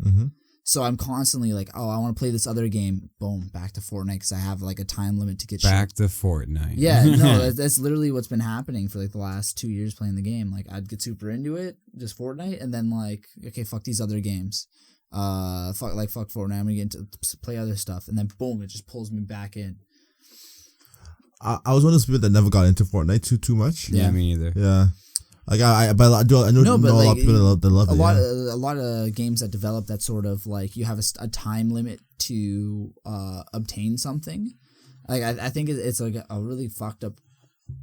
So I'm constantly like, oh, I want to play this other game. Boom, back to Fortnite because I have like a time limit to get back to Fortnite. Yeah, no, that's literally what's been happening for like the last 2 years playing the game. Like I'd get super into it, just Fortnite, and then like, okay, fuck these other games. Fuck Fortnite. I'm gonna get into play other stuff, and then boom, it just pulls me back in. I was one of those people that never got into Fortnite too much. Yeah, me either. Yeah. Like I know a lot of people that love it. A lot of games that develop that sort of like you have a time limit to obtain something. Like I think it's like a really fucked up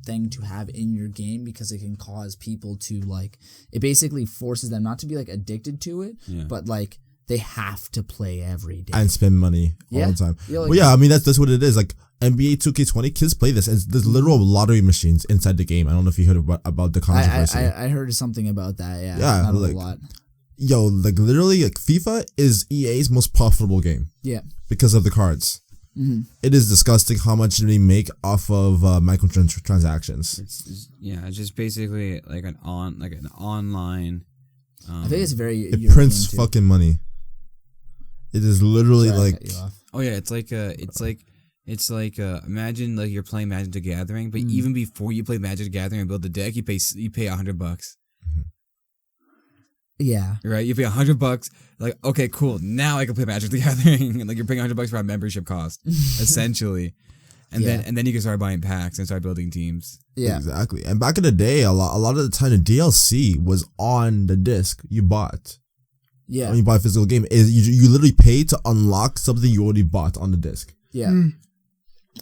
thing to have in your game because it can cause people to like it basically forces them not to be like addicted to it, but like they have to play every day and spend money all the time. Yeah, like, well, yeah, I mean that's what it is. Like NBA 2K20 kids play this. There's literal lottery machines inside the game. I don't know if you heard about the controversy. I heard something about that. Yeah, not like, a lot. Yo, like literally, like FIFA is EA's most profitable game. Yeah, because of the cards. It is disgusting how much they make off of microtransactions. It's just basically like an online. I think it's very. It prints fucking money. It is literally like. Oh yeah, it's like imagine like you're playing Magic the Gathering, but even before you play Magic the Gathering and build the deck, you pay $100. Yeah. Right? You pay $100, like, okay, cool. Now I can play Magic the Gathering. And like you're paying $100 for a membership cost, essentially. And then you can start buying packs and start building teams. Yeah. Exactly. And back in the day, a lot of the time the DLC was on the disc you bought. Yeah. When you buy a physical game, you literally pay to unlock something you already bought on the disc. Yeah. And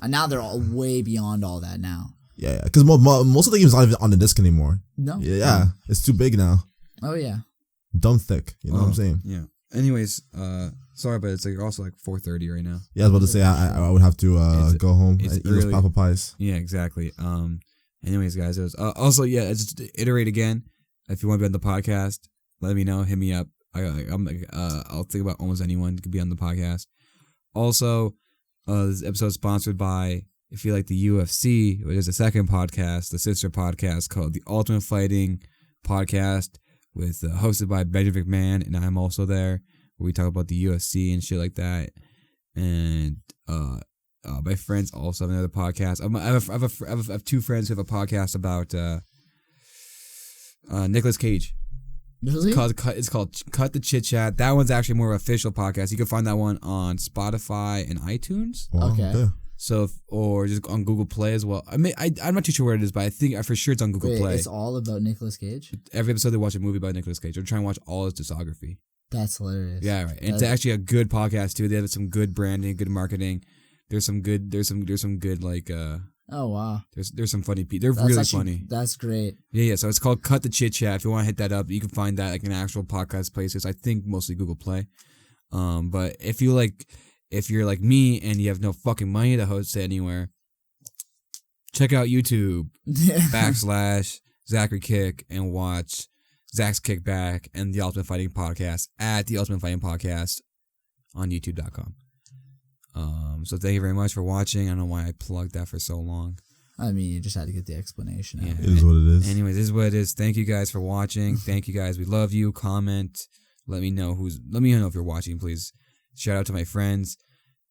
now they're all way beyond all that now. Yeah. Because most of the games aren't even on the disc anymore. No. Yeah. It's too big now. Oh, yeah. Dumb thick. You know what I'm saying? Yeah. Anyways, sorry, but it's like also like 4:30 right now. Yeah, I was about to say I would have to go home and eat those apple pies. Yeah, exactly. Anyways, guys, it was also just to iterate again. If you want to be on the podcast, let me know. Hit me up. I'll think about almost anyone who could be on the podcast. Also, this episode is sponsored by, if you like the UFC, there's a second podcast, the sister podcast called the Ultimate Fighting Podcast. with hosted by Benjamin McMahon, and I'm also there, where we talk about the UFC and shit like that. And my friends also have another podcast. I have two friends who have a podcast about Nicolas Cage. Really? It's called Cut the Chit Chat. That one's actually more of an official podcast. You can find that one on Spotify and iTunes. Wow, Okay. So, or just on Google Play as well. I'm not too sure where it is, but I think for sure it's on Google Play. It's all about Nicolas Cage? Every episode they watch a movie by Nicolas Cage. They're trying to watch all his discography. That's hilarious. Yeah, right. And it's actually a good podcast too. They have some good branding, good marketing. There's some good like Oh, wow. there's some funny people. They're really funny. That's great. Yeah. So it's called Cut the Chit Chat. If you want to hit that up, you can find that like in actual podcast places. I think mostly Google Play. But if you're like me and you have no fucking money to host it anywhere, check out YouTube / Zachary Kick and watch Zack's Kickback and the Ultimate Fighting Podcast at the Ultimate Fighting Podcast on YouTube.com. So thank you very much for watching. I don't know why I plugged that for so long. I mean, you just had to get the explanation out. Yeah. It is what it is. Anyways, this is what it is. Thank you guys for watching. Thank you guys. We love you. Comment. Let me know if you're watching, please. Shout out to my friends.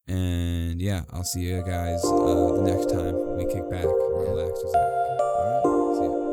And yeah, I'll see you guys the next time we kick back and relax with Zach. All right. See ya.